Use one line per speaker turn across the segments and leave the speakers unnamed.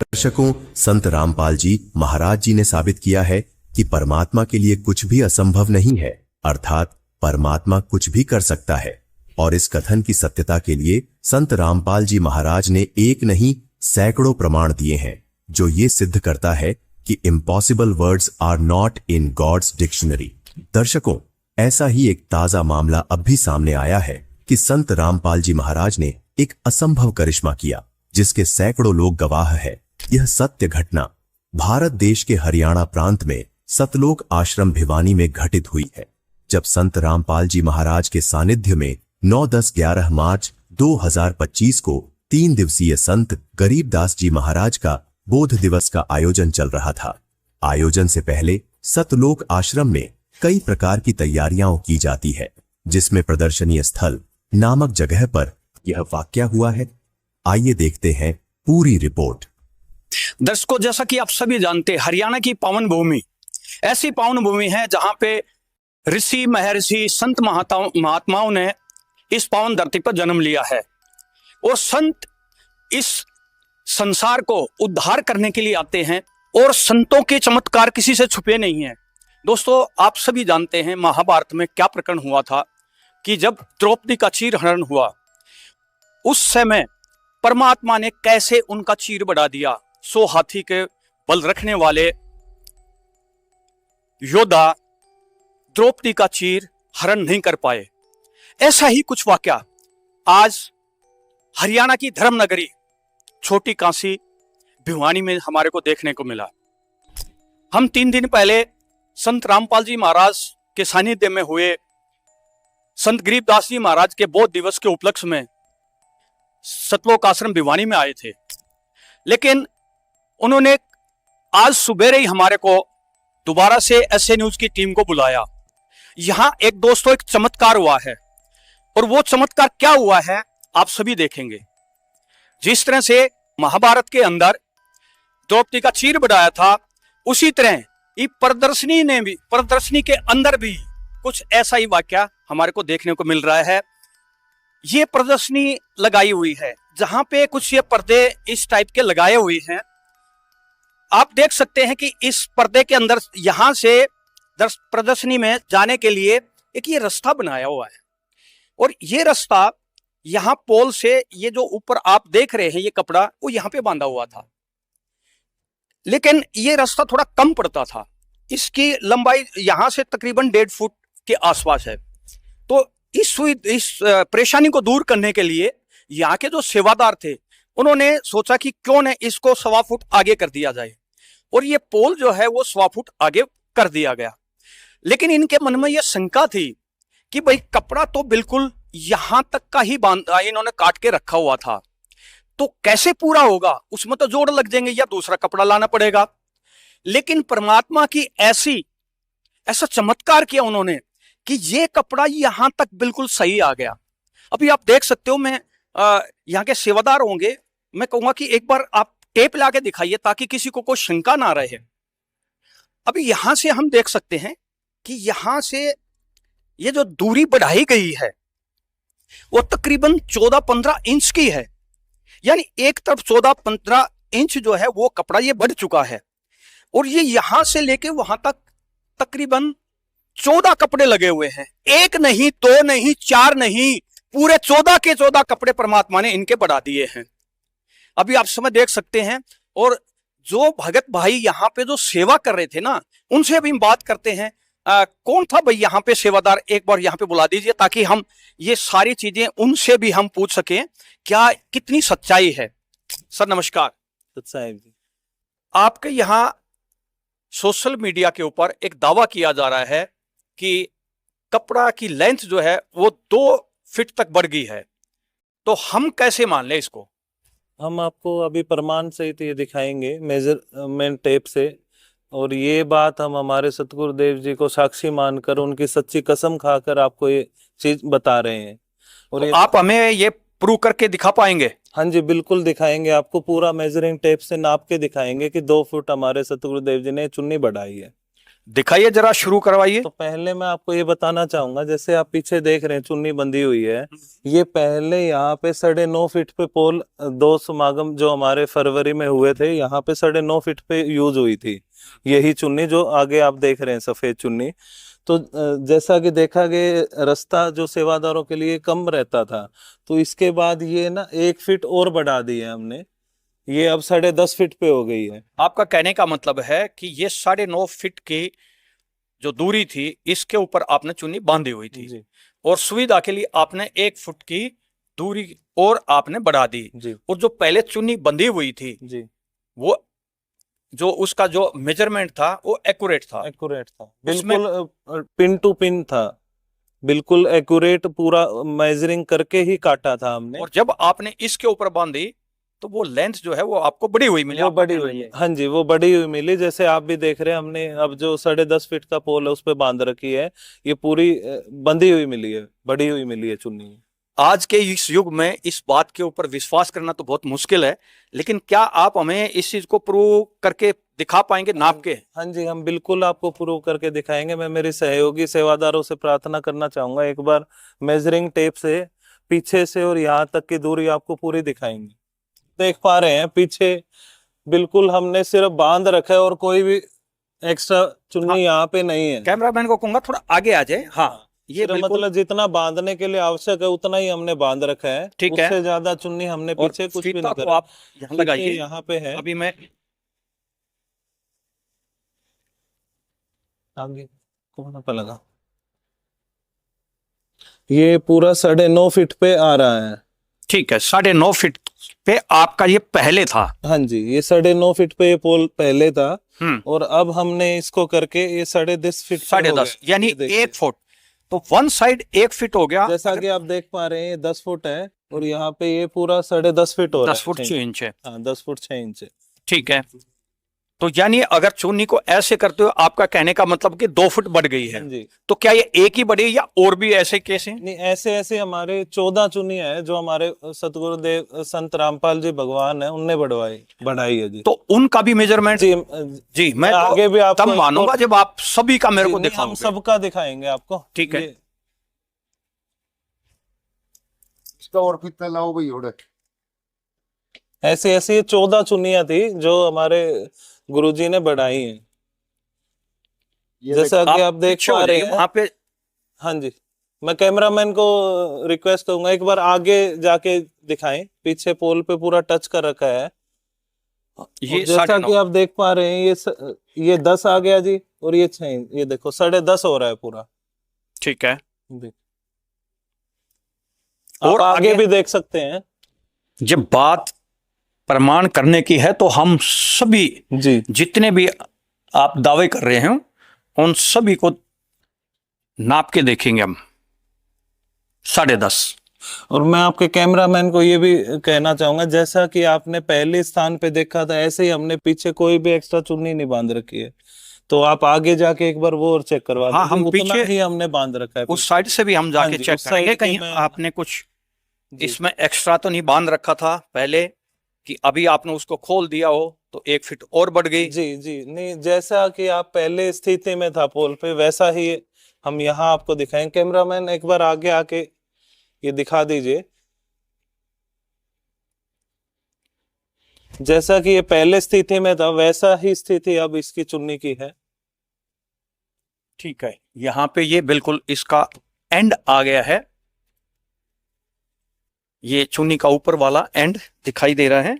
दर्शकों, संत रामपाल जी महाराज जी ने साबित किया है कि परमात्मा के लिए कुछ भी असंभव नहीं है, अर्थात परमात्मा कुछ भी कर सकता है। और इस कथन की सत्यता के लिए संत रामपाल जी महाराज ने एक नहीं सैकड़ों प्रमाण दिए हैं, जो ये सिद्ध करता है कि impossible words are not in God's dictionary. दर्शकों, ऐसा ही एक ताजा मामला अब भी सामने आया है कि संत रामपाल जी महाराज ने एक असंभव करिश्मा किया, जिसके सैकड़ों लोग गवाह है। यह सत्य घटना भारत देश के हरियाणा प्रांत में सतलोक आश्रम भिवानी में घटित हुई है, जब संत रामपाल जी महाराज के सानिध्य में 9, 10, 11 मार्च 2025 को 3 दिवसीय संत गरीबदास जी महाराज का बोध दिवस का आयोजन चल रहा था। आयोजन से पहले सतलोक आश्रम में कई प्रकार की तैयारियां की जाती है, जिसमें प्रदर्शनीय स्थल नामक जगह पर यह वाकया हुआ है। आइए देखते हैं पूरी रिपोर्ट।
दर्शकों, जैसा कि आप सभी जानते हैं, हरियाणा की पावन भूमि ऐसी पावन भूमि है जहां पे ऋषि महर्षि संत महात्माओं ने इस पावन धरती पर जन्म लिया है। और संत इस संसार को उद्धार करने के लिए आते हैं, और संतों के चमत्कार किसी से छुपे नहीं हैं। दोस्तों, आप सभी जानते हैं महाभारत में क्या प्रकरण हुआ था कि जब द्रौपदी का चीरहरण हुआ, उस समय परमात्मा ने कैसे उनका चीर बढ़ा दिया। 100 हाथी के बल रखने वाले योद्धा द्रौपदी का चीर हरण नहीं कर पाए। ऐसा ही कुछ वाकया आज हरियाणा की धर्म नगरी छोटी काशी भिवानी में हमारे को देखने को मिला। हम 3 दिन पहले संत रामपाल जी महाराज के सानिध्य में हुए संत गरीबदास जी महाराज के बोध दिवस के उपलक्ष्य में सतलोक आश्रम भिवानी में आए थे, लेकिन उन्होंने आज सुबह ही हमारे को दोबारा से एसए न्यूज की टीम को बुलाया। यहां एक दोस्तों एक चमत्कार हुआ है, और वो चमत्कार क्या हुआ है आप सभी देखेंगे। जिस तरह से महाभारत के अंदर द्रौपदी का चीर बढ़ाया था, उसी तरह ये प्रदर्शनी के अंदर भी कुछ ऐसा ही वाकया हमारे को देखने को मिल रहा है। ये प्रदर्शनी लगाई हुई है जहां पे कुछ ये पर्दे इस टाइप के लगाए हुए हैं। आप देख सकते हैं कि इस पर्दे के अंदर यहां से प्रदर्शनी में जाने के लिए एक ये रास्ता बनाया हुआ है, और ये रास्ता यहां पोल से ये जो ऊपर आप देख रहे हैं ये कपड़ा वो यहां पे बांधा हुआ था, लेकिन ये रास्ता थोड़ा कम पड़ता था। इसकी लंबाई यहां से तकरीबन 1.5 फुट के आसपास है। तो इस परेशानी को दूर करने के लिए यहाँ के जो सेवादार थे, उन्होंने सोचा कि क्यों न इसको 1.25 फुट आगे कर दिया जाए, और ये पोल जो है वो 1.25 फुट आगे कर दिया गया। लेकिन इनके मन में यह शंका थी कि भाई कपड़ा तो बिल्कुल यहां तक का ही बांधा इन्होंने काट के रखा हुआ था, तो कैसे पूरा होगा, उसमें तो जोड़ लग जाएंगे या दूसरा कपड़ा लाना पड़ेगा। लेकिन परमात्मा की ऐसा चमत्कार किया उन्होंने कि ये कपड़ा यहां तक बिल्कुल सही आ गया। अभी आप देख सकते हो, मैं यहाँ के सेवादार होंगे, मैं कहूंगा कि एक बार आप टेप ला के दिखाइए ताकि किसी को कोई शंका ना रहे। अभी यहां से हम देख सकते हैं कि यहां से ये जो दूरी बढ़ाई गई है वो तकरीबन 14-15 इंच की है, यानी एक तरफ 14-15 इंच जो है वो कपड़ा ये बढ़ चुका है, और ये यहां से लेके वहां तक तकरीबन 14 कपड़े लगे हुए हैं। 1 नहीं, 2 नहीं, 4 नहीं, पूरे 14 के 14 कपड़े परमात्मा ने इनके बढ़ा दिए हैं। अभी आप समय देख सकते हैं, और जो भगत भाई यहाँ पे जो सेवा कर रहे थे ना, उनसे अभी हम बात करते हैं। कौन था भाई यहाँ पे सेवादार, एक बार यहाँ पे बुला दीजिए ताकि हम ये सारी चीजें उनसे भी हम पूछ सकें क्या कितनी सच्चाई है। सर नमस्कार।
साहिब जी,
आपके यहाँ सोशल मीडिया के ऊपर एक दावा किया जा रहा है कि कपड़ा की लेंथ जो है वो 2 फीट तक बढ़ गई है, तो हम कैसे मान लें इसको?
हम आपको अभी प्रमाण सहित ये दिखाएंगे मेजरमेंट टेप से, और ये बात हम हमारे सतगुरुदेव जी को साक्षी मानकर उनकी सच्ची कसम खाकर आपको ये चीज बता रहे हैं। और
तो आप हमें ये प्रूव करके दिखा पाएंगे?
हाँ जी, बिल्कुल दिखाएंगे। आपको पूरा मेजरिंग टेप से नाप के दिखाएंगे कि 2 फुट हमारे सतगुरुदेव जी ने चुन्नी बढ़ाई है।
दिखाइए जरा, शुरू करवाइए।
तो पहले मैं आपको ये बताना चाहूंगा, जैसे आप पीछे देख रहे हैं चुन्नी बंधी हुई है, ये पहले यहाँ पे 9.5 फीट पे पोल, दो समागम जो हमारे फरवरी में हुए थे, यहाँ पे 9.5 फीट पे यूज हुई थी यही चुन्नी जो आगे आप देख रहे हैं सफेद चुन्नी। तो जैसा कि देखा गया रास्ता जो सेवादारों के लिए कम रहता था, तो इसके बाद ये ना 1 फीट और बढ़ा दी है हमने, ये अब 10.5 फीट पे हो गई है।
आपका कहने का मतलब है कि ये 9.5 फीट की जो दूरी थी इसके ऊपर आपने चुन्नी बांधी हुई थी,
जी
और सुविधा के लिए आपने 1 फुट की दूरी और आपने बढ़ा दी।
जी
और जो पहले चुन्नी बंधी हुई थी
जी,
वो जो उसका जो मेजरमेंट था वो एक्यूरेट था।
एक्यूरेट था,
उसमें-
बिल्कुल पिन टू पिन था, बिल्कुल एक्यूरेट, पूरा मेजरिंग करके ही काटा था हमने।
और जब आपने इसके ऊपर बांधी तो वो लेंथ जो है वो आपको बड़ी हुई मिली।
वो
आपका
बड़ी
कहना
हुई,
ये है।
हाँ जी, वो बड़ी हुई मिली, जैसे आप भी देख रहे हैं हमने अब जो 10.5 फीट का पोल है उस पे बांध रखी है, ये पूरी बंधी हुई मिली है, बड़ी हुई मिली है चुन्नी।
आज के इस युग में इस बात के ऊपर विश्वास करना तो बहुत मुश्किल है, लेकिन क्या आप हमें इस चीज को प्रूव करके दिखा पाएंगे नाप के?
हाँ जी, हम बिल्कुल आपको प्रूव करके दिखाएंगे। मैं मेरे सहयोगी सेवादारों से प्रार्थना करना चाहूंगा, एक बार मेजरिंग टेप से पीछे से और यहाँ तक की दूरी आपको पूरी दिखाएंगे। देख पा रहे हैं पीछे बिल्कुल हमने सिर्फ बांध रखा है और कोई भी एक्स्ट्रा चुन्नी
हाँ।
यहाँ पे नहीं है।
कैमरामैन को कहूंगा थोड़ा आगे आ जाए। हाँ, ये
सिर्फ
बिल्कुल
मतलब जितना बांधने के लिए आवश्यक है उतना ही हमने बांध रखा है,
ठीक है।
उससे ज्यादा चुन्नी हमने
और
पीछे कुछ भी
फीता
नहीं
को
करा।
आप यहाँ
फीते
लगाइए।
यहाँ पे है,
अभी मैं
आगे कौन पे लगा, ये पूरा 9.5 फीट पे आ रहा है।
ठीक है, 9.5 फीट पे आपका ये पहले था।
हाँ जी, ये 9.5 फीट पे ये पोल पहले था,
हम्म,
और अब हमने इसको करके ये 10.5 फीट पे हो
10.5
गया।
यानी
ये देखिए।
1 फुट, तो वन साइड 1 फीट हो गया।
जैसा कि आप देख पा रहे हैं ये 10 फुट है, और यहाँ पे ये पूरा 10.5 फीट हो रहा
10 फुट 6 इंच है।
हाँ, 10 फुट 6 इंच है।
ठीक है, तो यानी अगर चुन्नी को ऐसे करते हो, आपका कहने का मतलब कि 2 फुट बढ़ गई है।
हाँ जी,
तो क्या ये एक ही बढ़ी या और भी ऐसे केस हैं?
नहीं, ऐसे ऐसे हमारे 14 चुनिया है जो हमारे सतगुरुदेव संत रामपाल जी भगवान है उनने बढ़ाई है जी।
तो उनका भी मेजरमेंट
जी
जी मैं
आगे भी आपको
तब मानूंगा जब आप सभी का मेरे को
नहीं, हम
दिखाओगे।
सबका दिखाएंगे आपको।
ठीक है।
ये
इसका और कितना लाओ भाई ओडे।
ऐसे ऐसे ये 14 चुनिया थी जो हमारे गुरुजी ने बढ़ाई हैं,
ये
जैसा कि आप देख
पीछे
पा
हो
रहे
जाइए,
हैं।
वहां पे
हाँ जी, मैं कैमरामैन को रिक्वेस्ट करूंगा एक बार आगे जाके दिखाएं, पीछे पोल पे पूरा टच कर रखा है।
ये
और जैसा
9.5
कि आप देख पा रहे हैं ये 10 आ गया जी, और ये 6, ये देखो 10.5 हो रहा है पूरा।
ठीक है।
और आगे भी देख सकते हैं।
जब बात प्रमाण करने की है तो हम सभी
जी
जितने भी आप दावे कर रहे हैं उन सभी को नाप के देखेंगे हम। 10.5।
और मैं आपके कैमरामैन को ये भी कहना चाहूंगा, जैसा कि आपने पहले स्थान पे देखा था ऐसे ही हमने पीछे कोई भी एक्स्ट्रा चुन्नी नहीं बांध रखी है, तो आप आगे जाके एक बार वो और चेक करवा
हाँ,
दीजिए,
हम
उतना
पीछे
ही हमने बांध रखा है।
उस साइड से भी हम
हाँ
जाके
जी,
चेक
उस साइड
करेंगे
की
कहीं
मैं-
आपने कुछ
जी।
इसमें एक्स्ट्रा तो नहीं बांध रखा था पहले कि अभी आपने उसको खोल दिया हो तो 1 फीट और बढ़ गई।
जी जी, नहीं, जैसा कि आप पहले स्थिति में था पोल पे वैसा ही हम यहाँ आपको दिखाएं। कैमरामैन एक बार आगे आके ये दिखा दीजिए, जैसा कि ये पहले स्थिति में था वैसा ही स्थिति अब इसकी चुन्नी की है।
ठीक है, यहाँ पे ये बिल्कुल इसका एंड आ गया है, ये चुन्नी का ऊपर वाला एंड दिखाई दे रहा है,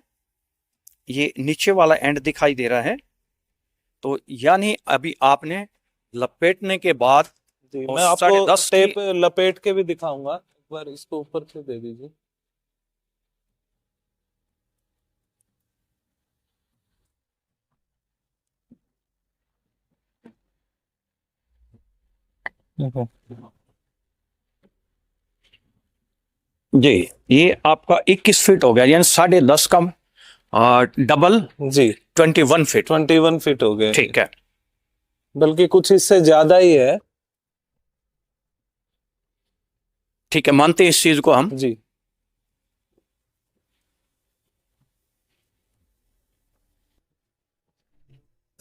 ये नीचे वाला एंड दिखाई दे रहा है। तो यानी अभी आपने लपेटने के बाद
जी,
और
मैं आपको
10.5
टेप लपेट के भी दिखाऊंगा, एक बार इसको ऊपर से दे दीजिए।
जी ये आपका 21 फीट हो गया, यानी 10.5 का डबल
जी
21 फीट।
21 फीट हो गए,
ठीक है,
बल्कि कुछ इससे ज्यादा ही है।
ठीक है, मानते हैं इस चीज को हम।
जी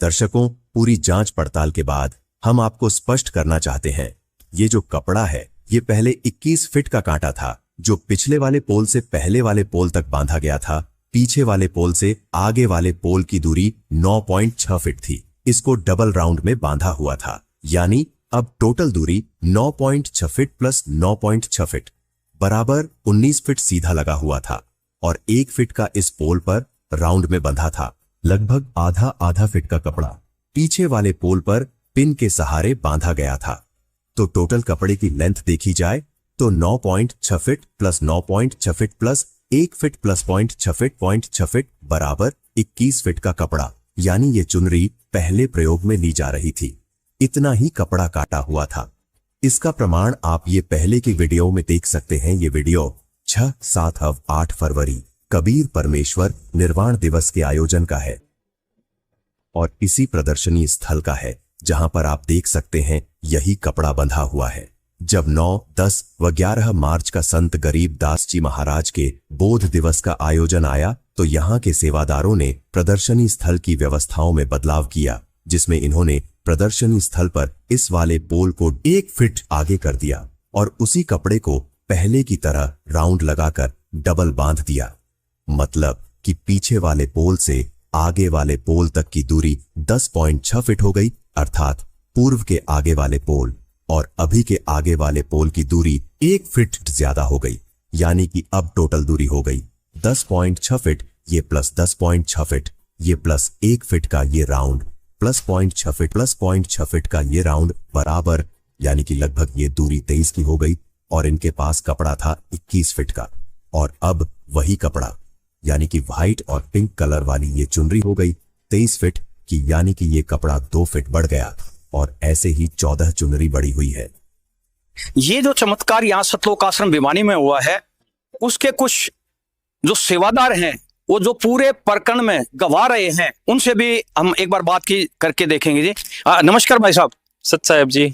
दर्शकों, पूरी जांच पड़ताल के बाद हम आपको स्पष्ट करना चाहते हैं, ये जो कपड़ा है ये पहले 21 फीट का कांटा था जो पिछले वाले पोल से पहले वाले पोल तक बांधा गया था। पीछे वाले पोल से आगे वाले पोल की दूरी 9.6 फीट थी। इसको डबल राउंड में बांधा हुआ था, यानी अब टोटल दूरी 9.6 फीट प्लस 9.6 फीट बराबर 19 फीट सीधा लगा हुआ था और 1 फीट का इस पोल पर राउंड में बंधा था। लगभग आधा फीट का कपड़ा पीछे वाले पोल पर पिन के सहारे बांधा गया था। तो टोटल कपड़े की लेंथ देखी जाए तो 9.6 feet plus 9.6 feet plus 1 feet plus 0.6 feet बराबर 21 फीट का कपड़ा, यानी ये चुनरी पहले प्रयोग में ली जा रही थी। इतना ही कपड़ा काटा हुआ था। इसका प्रमाण आप ये पहले की वीडियो में देख सकते हैं। ये वीडियो 6, 7 और 8 फरवरी कबीर परमेश्वर निर्वाण दिवस के आयोजन का है और इसी प्रदर्शनी स्थल का है जहां पर आप देख सकते हैं यही कपड़ा बंधा हुआ है। जब 9, 10 व 11 मार्च का संत गरीब दास जी महाराज के बोध दिवस का आयोजन आया तो यहाँ के सेवादारों ने प्रदर्शनी स्थल की व्यवस्थाओं में बदलाव किया, जिसमें इन्होंने प्रदर्शनी स्थल पर इस वाले पोल को 1 फीट आगे कर दिया और उसी कपड़े को पहले की तरह राउंड लगाकर डबल बांध दिया। मतलब कि पीछे वाले पोल से आगे वाले पोल तक की दूरी 10.6 फीट हो गई, अर्थात पूर्व के आगे वाले पोल और अभी के आगे वाले पोल की दूरी 1 फीट ज्यादा हो गई, यानी कि अब टोटल दूरी हो गई 10.6 फीट, ये प्लस 10.6 फीट, ये प्लस 1 फीट का ये round plus 0.6 feet plus 0.6 feet का ये राउंड बराबर, यानी कि लगभग ये दूरी 23 की हो गई और इनके पास कपड़ा था 21 फीट का। और अब वही कपड़ा यानी कि व्हाइट और पिंक कलर वाली ये चुनरी हो गई 23 फीट की, यानी कि ये कपड़ा 2 फीट बढ़ गया और ऐसे ही 14 चुनरी बढ़ी हुई है।
ये जो चमत्कार यहाँ सतलोक आश्रम भिवानी में हुआ है, उसके कुछ जो सेवादार हैं वो जो पूरे प्रकरण में गवा रहे हैं, उनसे भी हम एक बार बात की करके देखेंगे जी। नमस्कार भाई साहब।
सत साहब जी।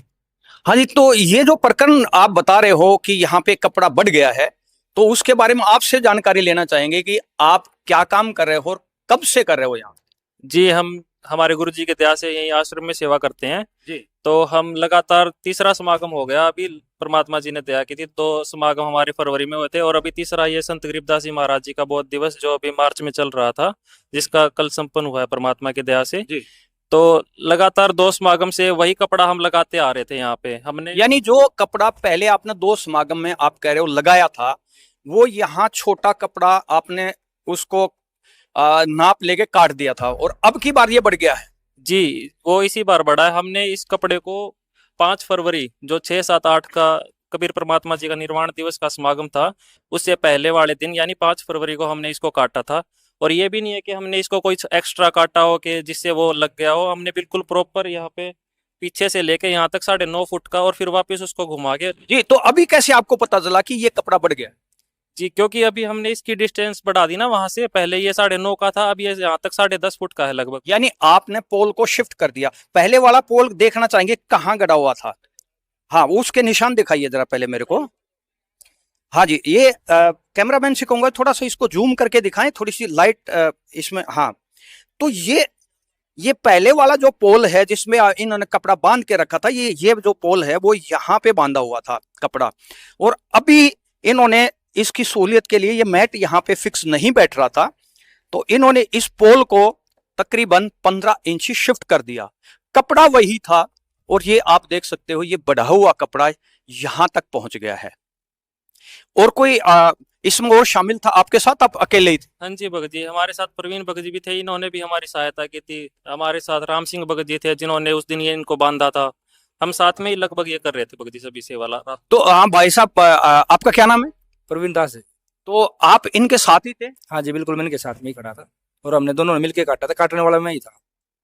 हाँ जी, तो ये जो प्रकरण आप बता रहे हो कि यहाँ पे कपड़ा बढ़ गया है, तो उसके बारे में आपसे जानकारी लेना चाहेंगे कि आप क्या काम कर रहे हो और कब से कर रहे हो यहाँ?
जी, हम हमारे गुरु जी के दया से यही आश्रम में सेवा करते हैं
जी।
तो हम लगातार तीसरा समागम हो गया, अभी परमात्मा जी ने दया की थी 2 समागम हमारे फरवरी में हुए थे और अभी तीसरा ये संत गरीबदास जी महाराज जी का बोध दिवस जो अभी मार्च में चल रहा था, जिसका कल संपन्न हुआ है परमात्मा की दया से
जी।
तो लगातार 2 समागम से वही कपड़ा हम लगाते आ रहे थे यहाँ पे। हमने
यानी जो कपड़ा पहले आपने 2 समागम में आप कह रहे हो लगाया था, वो यहाँ छोटा कपड़ा आपने उसको नाप लेके काट दिया था और अब की बार ये बढ़ गया है।
जी, वो इसी बार बढ़ा है। हमने इस कपड़े को 5 फरवरी जो 6, 7, 8 का कबीर परमात्मा जी का निर्वाण दिवस का समागम था, उससे पहले वाले दिन यानी 5 फरवरी को हमने इसको काटा था। और ये भी नहीं है कि हमने इसको कोई एक्स्ट्रा काटा हो कि जिससे वो लग गया हो। हमने बिल्कुल प्रॉपर यहाँ पे पीछे से लेके यहाँ तक 9.5 फुट का और फिर वापस उसको घुमा के।
जी, तो अभी कैसे आपको पता चला कि ये कपड़ा बढ़ गया?
जी, क्योंकि अभी हमने इसकी डिस्टेंस बढ़ा दी ना, वहां से पहले ये 9.5 का था, अब ये यहाँ तक 10.5 फुट का है लगभग।
यानी आपने पोल को शिफ्ट कर दिया। पहले वाला पोल देखना चाहेंगे कहाँ गड़ा हुआ था? हाँ, उसके निशान दिखाइए जरा पहले मेरे को। हाँ जी, ये कैमरामैन से कहूंगा थोड़ा सा इसको जूम करके दिखाएं, थोड़ी सी लाइट इसमें। हाँ, तो ये पहले वाला जो पोल है जिसमें इन्होंने कपड़ा बांध के रखा था, ये जो पोल है वो यहाँ पे बांधा हुआ था कपड़ा, और अभी इन्होंने इसकी सहूलियत के लिए ये मैट यहाँ पे फिक्स नहीं बैठ रहा था, तो इन्होंने इस पोल को तकरीबन 15 इंच शिफ्ट कर दिया। कपड़ा वही था और ये आप देख सकते हो ये बढ़ा हुआ कपड़ा यहाँ तक पहुंच गया है। और कोई इसमें और शामिल था आपके साथ, आप अकेले ही थे?
हाँ जी भगत जी, हमारे साथ प्रवीण भगत जी भी थे, इन्होंने भी हमारी सहायता की थी। हमारे साथ राम सिंह भगत जी थे जिन्होंने उस दिन ये इनको बांधा था। हम साथ में ही लगभग ये कर रहे थे भगत जी, सभी सेवा।
तो हाँ भाई साहब, आपका क्या नाम है?
प्रवीण दास है।
तो आप इनके साथ ही थे?
हाँ जी, बिल्कुल मैं इनके साथ में ही खड़ा था और हमने दोनों ने मिलकर काटा था, काटने वाला मैं ही था।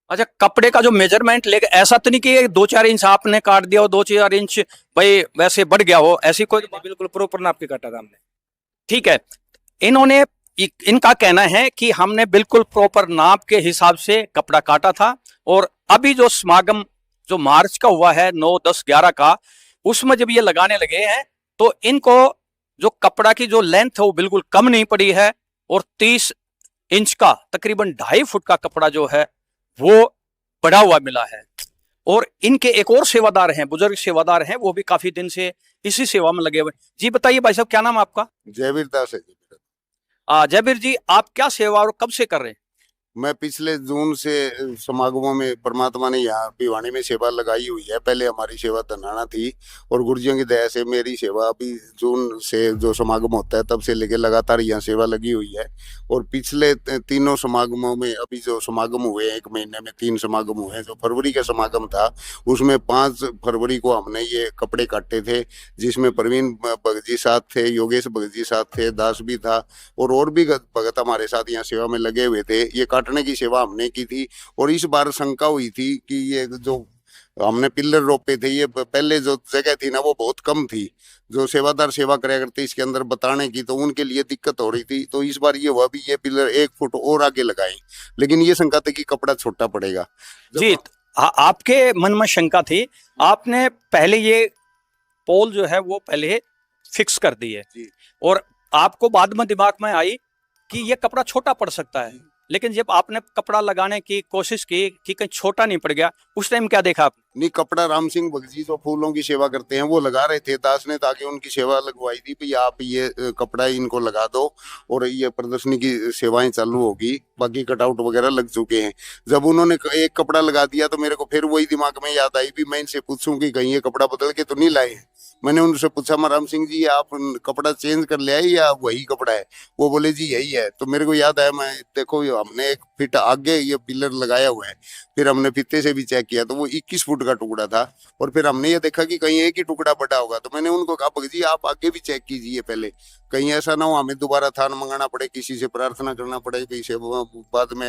अच्छा, कपड़े का जो मेजरमेंट लेके ऐसा तो नहीं कि 2-4 इंच आपने काट दिया हो, 2-4 इंच भाई वैसे बढ़ गया हो, ऐसी कोई?
बिल्कुल प्रॉपर नाप के काटा था हमने।
ठीक है, इन्होंने इनका कहना है कि हमने बिल्कुल प्रॉपर नाप के हिसाब से कपड़ा काटा था और अभी जो समागम जो मार्च का हुआ है 9, 10, 11 का, उसमें जब ये लगाने लगे हैं तो इनको जो कपड़ा की जो लेंथ है वो बिल्कुल कम नहीं पड़ी है और 30 इंच का तकरीबन 2.5 फुट का कपड़ा जो है वो बढ़ा हुआ मिला है। और इनके एक और सेवादार हैं, बुजुर्ग सेवादार हैं, वो भी काफी दिन से इसी सेवा में लगे हुए हैं। जी बताइए भाई साहब, क्या नाम है आपका?
जयवीर दास है जी मेरा।
जयवीर जी, आप क्या सेवा और कब से कर रहे हैं?
मैं पिछले जून से समागमों में परमात्मा ने यहाँ भिवानी में सेवा लगाई हुई है। पहले हमारी सेवा धनाना थी और गुरुजियों की दया से मेरी सेवा अभी जून से जो समागम होता है तब से लेके लगातार यहाँ सेवा लगी हुई है। और पिछले तीनों समागमों में अभी जो समागम हुए हैं, 1 महीने में 3 समागम हुए हैं। जो फरवरी का समागम था उसमें 5 फरवरी को हमने ये कपड़े काटे थे, जिसमें प्रवीण भगत जी साथ थे, योगेश भगत जी साथ थे, दास भी था और भी भगत हमारे साथ यहाँ सेवा में लगे हुए थे। ये काटने की सेवा हमने की थी। और इस बार शंका हुई थी कि ये जो हमने पिल्लर रोपे थे, ये पहले जो जगह थी ना वो बहुत कम थी, जो सेवादार सेवा कराया करते इसके अंदर बताने की, तो उनके लिए दिक्कत हो रही थी। तो इस बार ये हुआ भी ये पिल्लर 1 फुट और आगे लगाए, लेकिन ये शंका थी कि कपड़ा छोटा पड़ेगा।
जी, आपके मन में शंका थी, आपने पहले ये पोल जो है वो पहले फिक्स कर दी है
जी।
और आपको बाद में दिमाग में आई कि ये कपड़ा छोटा पड़ सकता है, लेकिन जब आपने कपड़ा लगाने की कोशिश की कि कहीं छोटा नहीं पड़ गया, उस टाइम क्या देखा आप?
नहीं, कपड़ा राम सिंह भगत जी जो फूलों की सेवा करते हैं वो लगा रहे थे दास ने, ताकि उनकी सेवा लगवाई थी भाई आप ये कपड़ा इनको लगा दो और ये प्रदर्शनी की सेवाएं चालू होगी। बाकी कटआउट वगैरह लग चुके हैं। जब उन्होंने एक कपड़ा लगा दिया तो मेरे को फिर वही दिमाग में याद आई भी मैं इनसे पूछूं कि कहीं ये कपड़ा बदल के तो नहीं लाए। मैंने उनसे पूछा, मैं राम सिंह जी आप कपड़ा चेंज कर ले आए या वही कपड़ा है? वो बोले जी यही है। तो मेरे को याद आया, मैं देखो हमने 1 फीट आगे ये पिलर लगाया हुआ है। फिर हमने फीते से भी चेक किया तो वो 21 फुट का टुकड़ा था। और फिर हमने ये देखा कि कहीं एक ही टुकड़ा बड़ा होगा। तो मैंने उनको कहा भगत जी आप आगे भी चेक कीजिए पहले, कहीं ऐसा ना हो हमें दोबारा थान मंगाना पड़े, किसी से प्रार्थना करना पड़े, किसी बाद में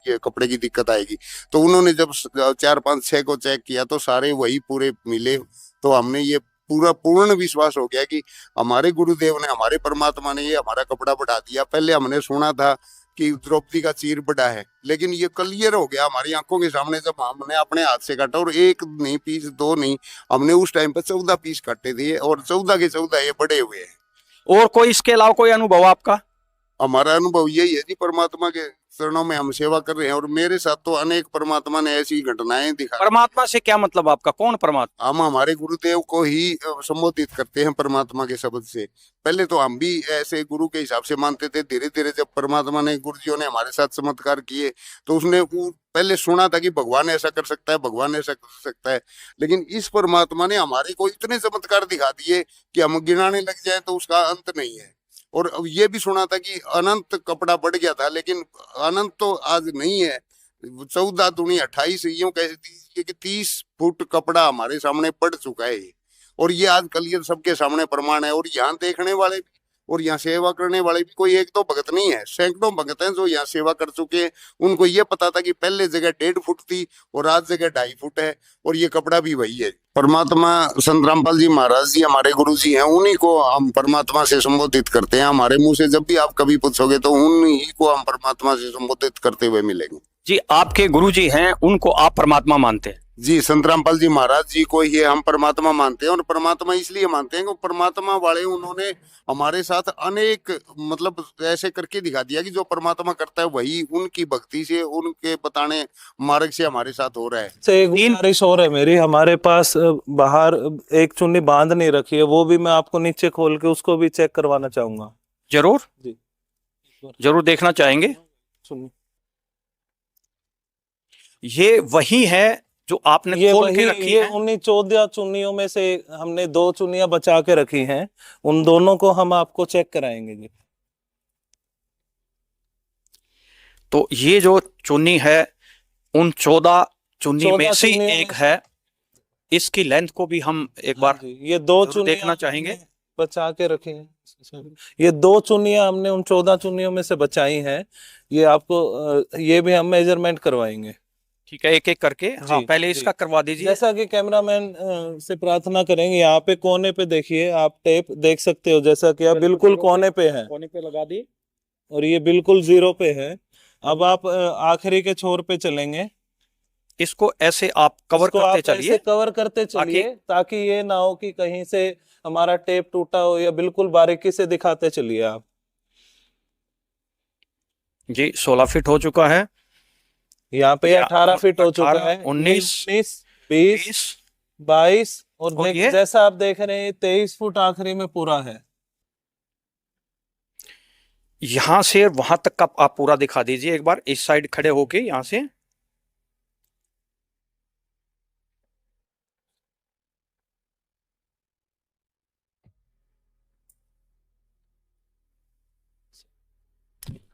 ये कपड़े की दिक्कत आएगी। तो उन्होंने जब 4 5 6 को चेक किया तो सारे वही पूरे मिले। तो हमने ये पूर्ण विश्वास हो गया कि हमारे गुरुदेव ने, हमारे परमात्मा ने ये हमारा कपड़ा बढ़ा दिया। पहले हमने सुना था कि द्रौपदी का चीर बड़ा है, लेकिन ये क्लियर हो गया हमारी आंखों के सामने जब हमने अपने हाथ से काटा। और 1 नहीं पीस 2 नहीं, हमने उस टाइम पे 14 पीस काटे थे और 14 के 14 ये बड़े हुए हैं।
और कोई इसके अलावा कोई अनुभव आपका?
हमारा अनुभव यही है जी, परमात्मा के चरणों में हम सेवा कर रहे हैं और मेरे साथ तो अनेक परमात्मा ने ऐसी घटनाएं दिखा।
परमात्मा से क्या मतलब आपका? कौन परमात्मा?
हम हमारे गुरुदेव को ही संबोधित करते हैं परमात्मा के शब्द से। पहले तो हम भी ऐसे गुरु के हिसाब से मानते थे। धीरे धीरे जब परमात्मा ने, गुरुजियों ने हमारे साथ चमत्कार किए तो उसने पहले सुना था कि भगवान ऐसा कर सकता है, भगवान ऐसा कर सकता है, लेकिन इस परमात्मा ने हमारे को इतने चमत्कार दिखा दिए कि हम गिनाने लग जाए तो उसका अंत नहीं है। और ये भी सुना था कि अनंत कपड़ा बढ़ गया था, लेकिन अनंत तो आज नहीं है। 14 दूनी 28 यूं कह दीजिए कि 30 फुट कपड़ा हमारे सामने पड़ चुका है। और ये आज कल ये सबके सामने प्रमाण है। और यहाँ देखने वाले भी और यहाँ सेवा करने वाले भी कोई एक दो भगत नहीं है, सैकड़ों भगत हैं जो यहाँ सेवा कर चुके हैं। उनको ये पता था कि पहले जगह 1.5 फुट थी और आज जगह 2.5 फुट है और ये कपड़ा भी वही है। परमात्मा संत रामपाल जी महाराज जी हमारे गुरु जी हैं, उन्हीं को हम परमात्मा से संबोधित करते हैं। हमारे मुंह से जब भी आप कभी पूछोगे तो उन्हीं को हम परमात्मा से संबोधित करते हुए मिलेंगे।
जी, आपके गुरु जी हैं, उनको आप परमात्मा मानते हैं?
जी, संत रामपाल जी महाराज जी को ये हम परमात्मा मानते हैं। और परमात्मा इसलिए मानते हैं कि परमात्मा वाले उन्होंने हमारे साथ अनेक मतलब ऐसे करके दिखा दिया कि जो परमात्मा करता है वही उनकी भक्ति से, उनके बताने मार्ग से हमारे साथ हो रहा है।
से एक गुजारिश और है मेरी, हमारे पास बाहर एक चुन्नी बांध नहीं रखी है, वो भी मैं आपको नीचे खोल के उसको भी चेक करवाना चाहूंगा।
जरूर
जी,
जरूर देखना चाहेंगे।
सुनिए,
ये वही है जो आपने
ये
खोल के
वही,
रखी
ये
है?
14 चुन्नियों में से हमने 2 चुन्नियां बचा के रखी हैं, उन दोनों को हम आपको चेक कराएंगे जी।
तो ये जो चुन्नी है उन 14 चुन्नी में से एक है। इसकी लेंथ को भी हम एक बार
ये 2 चुन्नियां
देखना चाहेंगे।
बचा के रखी हैं। ये 2 चुन्नियां हमने उन 14 चुन्नियों में से बचाई हैं। ये आपको ये भी हम मेजरमेंट करवाएंगे।
ठीक है, एक एक करके। हाँ, पहले इसका करवा दीजिए।
जैसा कि कैमरामैन से प्रार्थना करेंगे, यहाँ पे कोने पे देखिए, आप टेप देख सकते हो, जैसा कि आप बिल्कुल कोने पे है,
कोने पे लगा दी
और ये बिल्कुल 0 पे है। अब आप आखिरी के छोर पे चलेंगे,
इसको ऐसे आप कवर करते चलिए,
कवर करते चलिए, ताकि ये ना हो कि कहीं से हमारा टेप टूटा हो, या बिल्कुल बारीकी से दिखाते चलिए आप।
जी, 16 फीट हो चुका है।
यहाँ पे 18 फीट हो चुका है।
19
20, 22 और
और ये?
जैसा आप देख रहे हैं 23 फुट आखिरी में पूरा है।
यहां से वहां तक का आप पूरा दिखा दीजिए एक बार, इस साइड खड़े होके यहां से।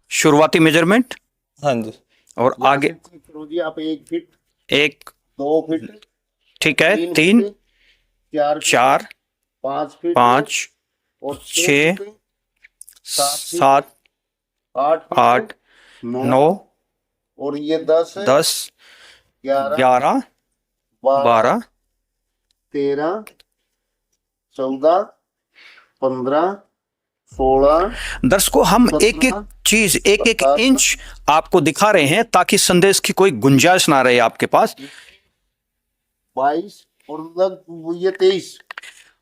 शुरुआती मेजरमेंट
हाँ जी।
और आगे
करो जी आप 1 फीट,
1,
2 फीट,
ठीक है,
3
3,
फीट, 4 फीट,
4,
5 फीट
5,
और
6,
7,
7,
8,
8, 9,
और ये 10 है,
10,
11,
11, 12,
13, 14, 15, 16,
दर्शकों हम एक एक
17,
चीज, एक एक
17,
इंच आपको दिखा रहे हैं ताकि संदेश की कोई गुंजाइश ना रहे आपके पास।
22 और ये 23।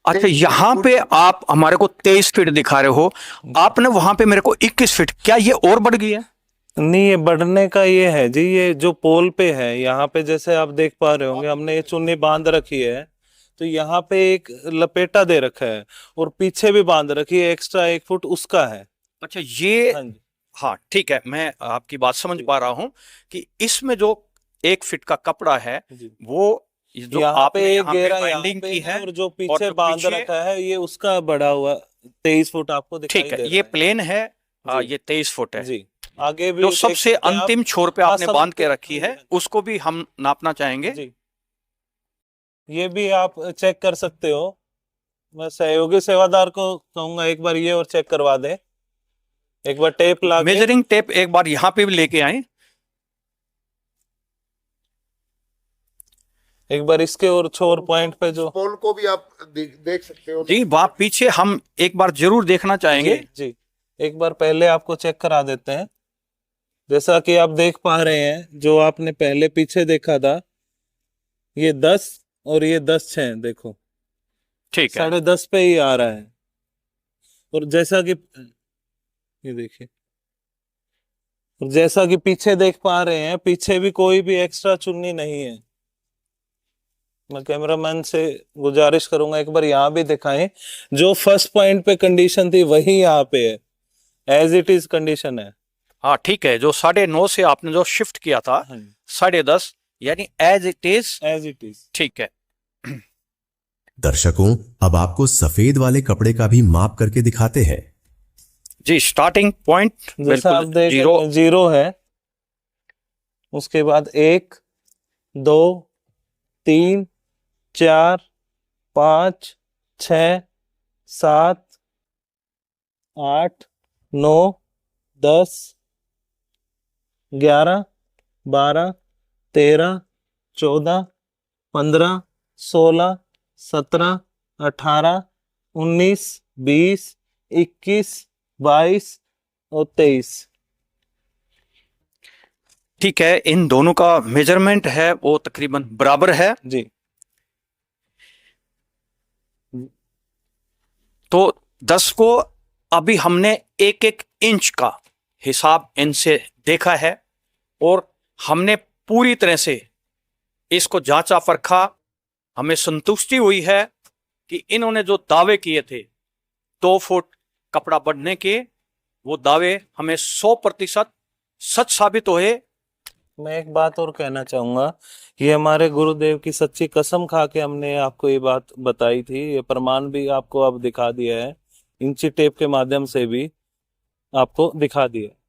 अच्छा, यहाँ पे आप हमारे को 23 फीट दिखा रहे हो, आपने वहां पे मेरे को 21 फीट, क्या ये और बढ़ गई है?
नहीं, ये बढ़ने का ये है जी, ये जो पोल पे है यहाँ पे जैसे आप देख पा रहे होंगे हमने ये चुन्नी बांध रखी है, तो यहाँ पे एक लपेटा दे रखा है और पीछे भी बांध रखी है, एक्स्ट्रा 1 फुट उसका है।
अच्छा ये,
हाँ जी।
हाँ ठीक है, मैं आपकी बात समझ पा रहा हूं कि इसमें जो 1 फीट का कपड़ा है
जी।
वो जो
यहाँ
आपने
पे
यहाँ पे
घेरा यहाँ
बाइंडिंग
पे
की
है
है,
और जो
और
पीछे
जो
बांध
पीछे-
रखा है ये उसका बढ़ा हुआ 23 फुट आपको दिखाई
ठीक
दे
है,
रहा
ये प्लेन है,
जी।
ये 23 फुट है।
जी। आगे भी
जो
देख
सबसे
सकते हैं आप।
अंतिम छोर पे
हाँ,
आपने
समझ
बांध के
के-
रखी है, उसको भी हम नापना चाहेंगे।
जी, ये भी आप चेक कर सकते हो। मैं सहयोगी सेवादार को कहूंगा एक बार ये और चेक करवा दे, एक बार टेप ला के।
मेजरिंग टेप एक बार यहाँ पे भी लेके आए।
एक बार इसके और छोर पॉइंट पे जो
पोल को भी आप देख सकते हो।
जी, वहां पीछे हम एक बार जरूर देखना चाहेंगे।
जी, एक बार पहले आपको चेक करा देते हैं। जैसा कि आप देख पा रहे हैं, जो आपने पहले पीछे देखा था ये 10 और ये 10 है, देखो
ठीक है,
10.5 पे ही आ रहा है। और जैसा कि ये देखिए, और जैसा कि पीछे देख पा रहे हैं, पीछे भी कोई भी एक्स्ट्रा चुन्नी नहीं है। मैं कैमरामैन से गुजारिश करूंगा एक बार यहाँ भी दिखाएं, जो फर्स्ट पॉइंट पे कंडीशन थी वही यहाँ पे है, एज इट इज कंडीशन है।
हाँ ठीक है, जो 9.5 से आपने जो शिफ्ट किया था 10.5 यानी एज इट इज, ठीक है।
दर्शकों, अब आपको सफेद वाले कपड़े का भी माप करके दिखाते हैं।
जी, स्टार्टिंग पॉइंट
जैसा आप देख
जीरो,
0 है, उसके बाद 1, 2, 3, 4, 5, 6, 7, 8, 9, 10, 11, 12, 13, 14, 15, 16, 17, 18, 19, 20, 21, 22 और 23।
ठीक है, इन दोनों का मेजरमेंट है वो तकरीबन बराबर है।
जी।
तो 10 को अभी हमने 1-1 इंच का हिसाब इनसे देखा है और हमने पूरी तरह से इसको जांचा परखा। हमें संतुष्टि हुई है कि इन्होंने जो दावे किए थे 2 फुट कपड़ा बढ़ने के, वो दावे हमें 100% सच साबित हुए।
मैं एक बात और कहना चाहूंगा, ये हमारे गुरुदेव की सच्ची कसम खा के हमने आपको ये बात बताई थी, ये प्रमाण भी आपको अब दिखा दिया है, इंची टेप के माध्यम से भी आपको दिखा दिया।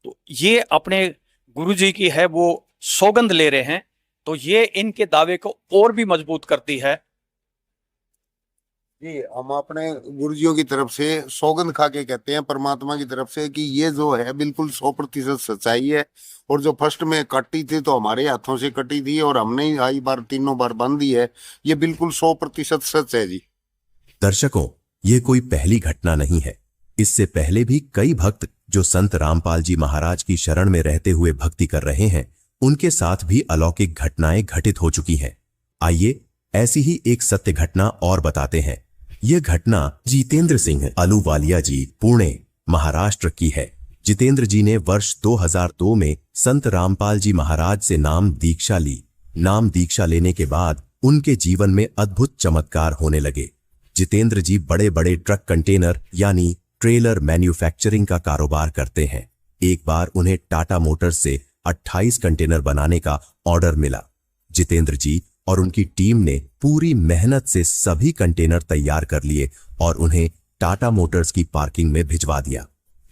तो ये अपने गुरुजी की है वो सौगंध ले रहे हैं, तो ये इनके दावे को और भी मजबूत करती है।
जी, हम अपने गुरुजियों की तरफ से सौगंध खा के कहते हैं परमात्मा की तरफ से कि ये जो है बिल्कुल 100% सच्चाई है। और जो फर्स्ट में कटी थी तो हमारे हाथों से कटी थी और हमने ही आई बार 3 बार बांधी है, ये बिल्कुल 100% सच है जी।
दर्शकों, ये कोई पहली घटना नहीं है। इससे पहले भी कई भक्त जो संत रामपाल जी महाराज की शरण में रहते हुए भक्ति कर रहे हैं, उनके साथ भी अलौकिक घटनाएं घटित हो चुकी हैं। आइए ऐसी ही एक सत्य घटना और बताते हैं। यह घटना जितेंद्र सिंह अलूवालिया जी, पुणे, महाराष्ट्र की है। जितेंद्र जी ने वर्ष 2002 में संत रामपाल जी महाराज से नाम दीक्षा ली। नाम दीक्षा लेने के बाद उनके जीवन में अद्भुत चमत्कार होने लगे। जितेंद्र जी बड़े बड़े ट्रक कंटेनर यानी ट्रेलर मैन्युफैक्चरिंग का कारोबार करते हैं। एक बार उन्हें टाटा मोटर्स से 28 कंटेनर बनाने का ऑर्डर मिला। जितेंद्र जी और उनकी टीम ने पूरी मेहनत से सभी कंटेनर तैयार कर लिए और उन्हें टाटा मोटर्स की पार्किंग में भिजवा दिया।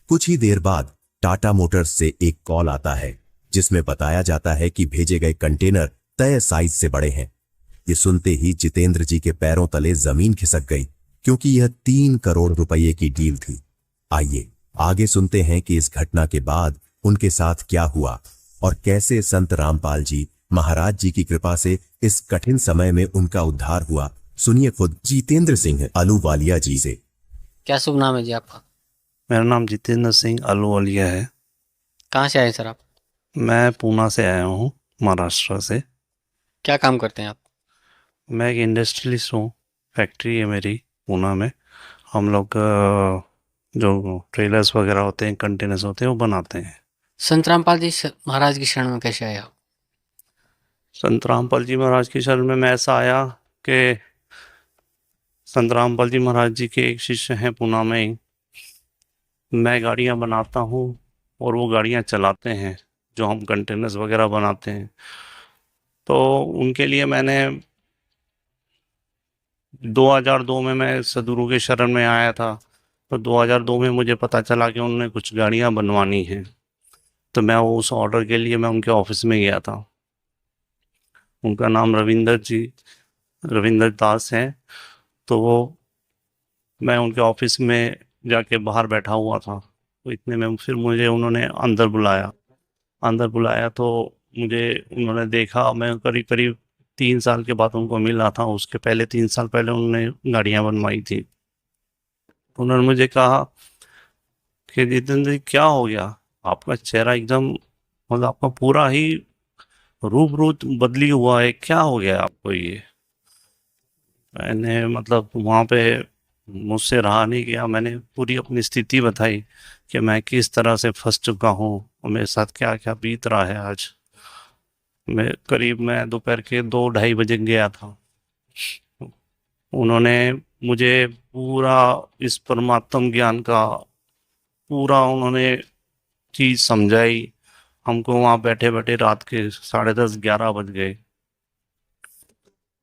कुछ ही देर बाद टाटा मोटर्स से एक कॉल आता है जिसमें बताया जाता है कि भेजे गए कंटेनर तय साइज से बड़े हैं। ये सुनते ही जितेंद्र जी के पैरों तले जमीन खिसक गई, क्योंकि यह 3 करोड़ रुपए की डील थी। आइए आगे सुनते हैं कि इस घटना के बाद उनके साथ क्या हुआ और कैसे संत रामपाल जी महाराज जी की कृपा से इस कठिन समय में उनका उद्धार हुआ। सुनिए खुद जितेंद्र सिंह अहलूवालिया जी से।
क्या शुभ नाम है जी आपका?
मेरा नाम जितेंद्र सिंह अहलूवालिया है।
कहाँ से आए सर आप?
मैं पूना से आया हूँ, महाराष्ट्र से।
क्या काम करते हैं आप?
मैं एक इंडस्ट्रियलिस्ट हूँ। फैक्ट्री है मेरी पूना में। हम लोग जो ट्रेलर्स वगैरह होते हैं, कंटेनर्स होते हैं, वो बनाते हैं।
संत रामपाल जी महाराज की शरण में कैसे आए आप?
संत रामपाल जी महाराज की शरण में मैं ऐसा आया कि संत रामपाल जी महाराज जी के एक शिष्य हैं पूना में ही। मैं गाड़ियाँ बनाता हूँ और वो गाड़ियाँ चलाते हैं, जो हम कंटेनर्स वगैरह बनाते हैं। तो उनके लिए मैंने 2002 में मैं सदगुरु के शरण में आया था। तो 2002 में मुझे पता चला कि उन्होंने कुछ गाड़ियाँ बनवानी हैं। तो मैं उस ऑर्डर के लिए मैं उनके ऑफिस में गया था। उनका नाम रविंदर दास है। तो वो मैं उनके ऑफिस में जाके बाहर बैठा हुआ था। तो इतने में फिर मुझे उन्होंने अंदर बुलाया तो मुझे उन्होंने देखा। मैं करीब करीब 3 साल के बाद उनको मिला था। उसके पहले 3 साल पहले उन्होंने गाड़ियाँ बनवाई थी। उन्होंने मुझे कहा कि जितेंद्र जी क्या हो गया, आपका चेहरा एकदम मतलब आपका पूरा ही रूप बदली हुआ है, क्या हो गया आपको ये। मैंने मतलब वहाँ पे मुझसे रहा नहीं गया। मैंने पूरी अपनी स्थिति बताई कि मैं किस तरह से फंस चुका हूँ और मेरे साथ क्या क्या बीत रहा है आज। मैं दोपहर के 2-2:30 बजे गया था। उन्होंने मुझे पूरा इस परमात्म ज्ञान का पूरा उन्होंने चीज़ समझाई। हमको वहाँ बैठे बैठे रात के 10:30-11 बज गए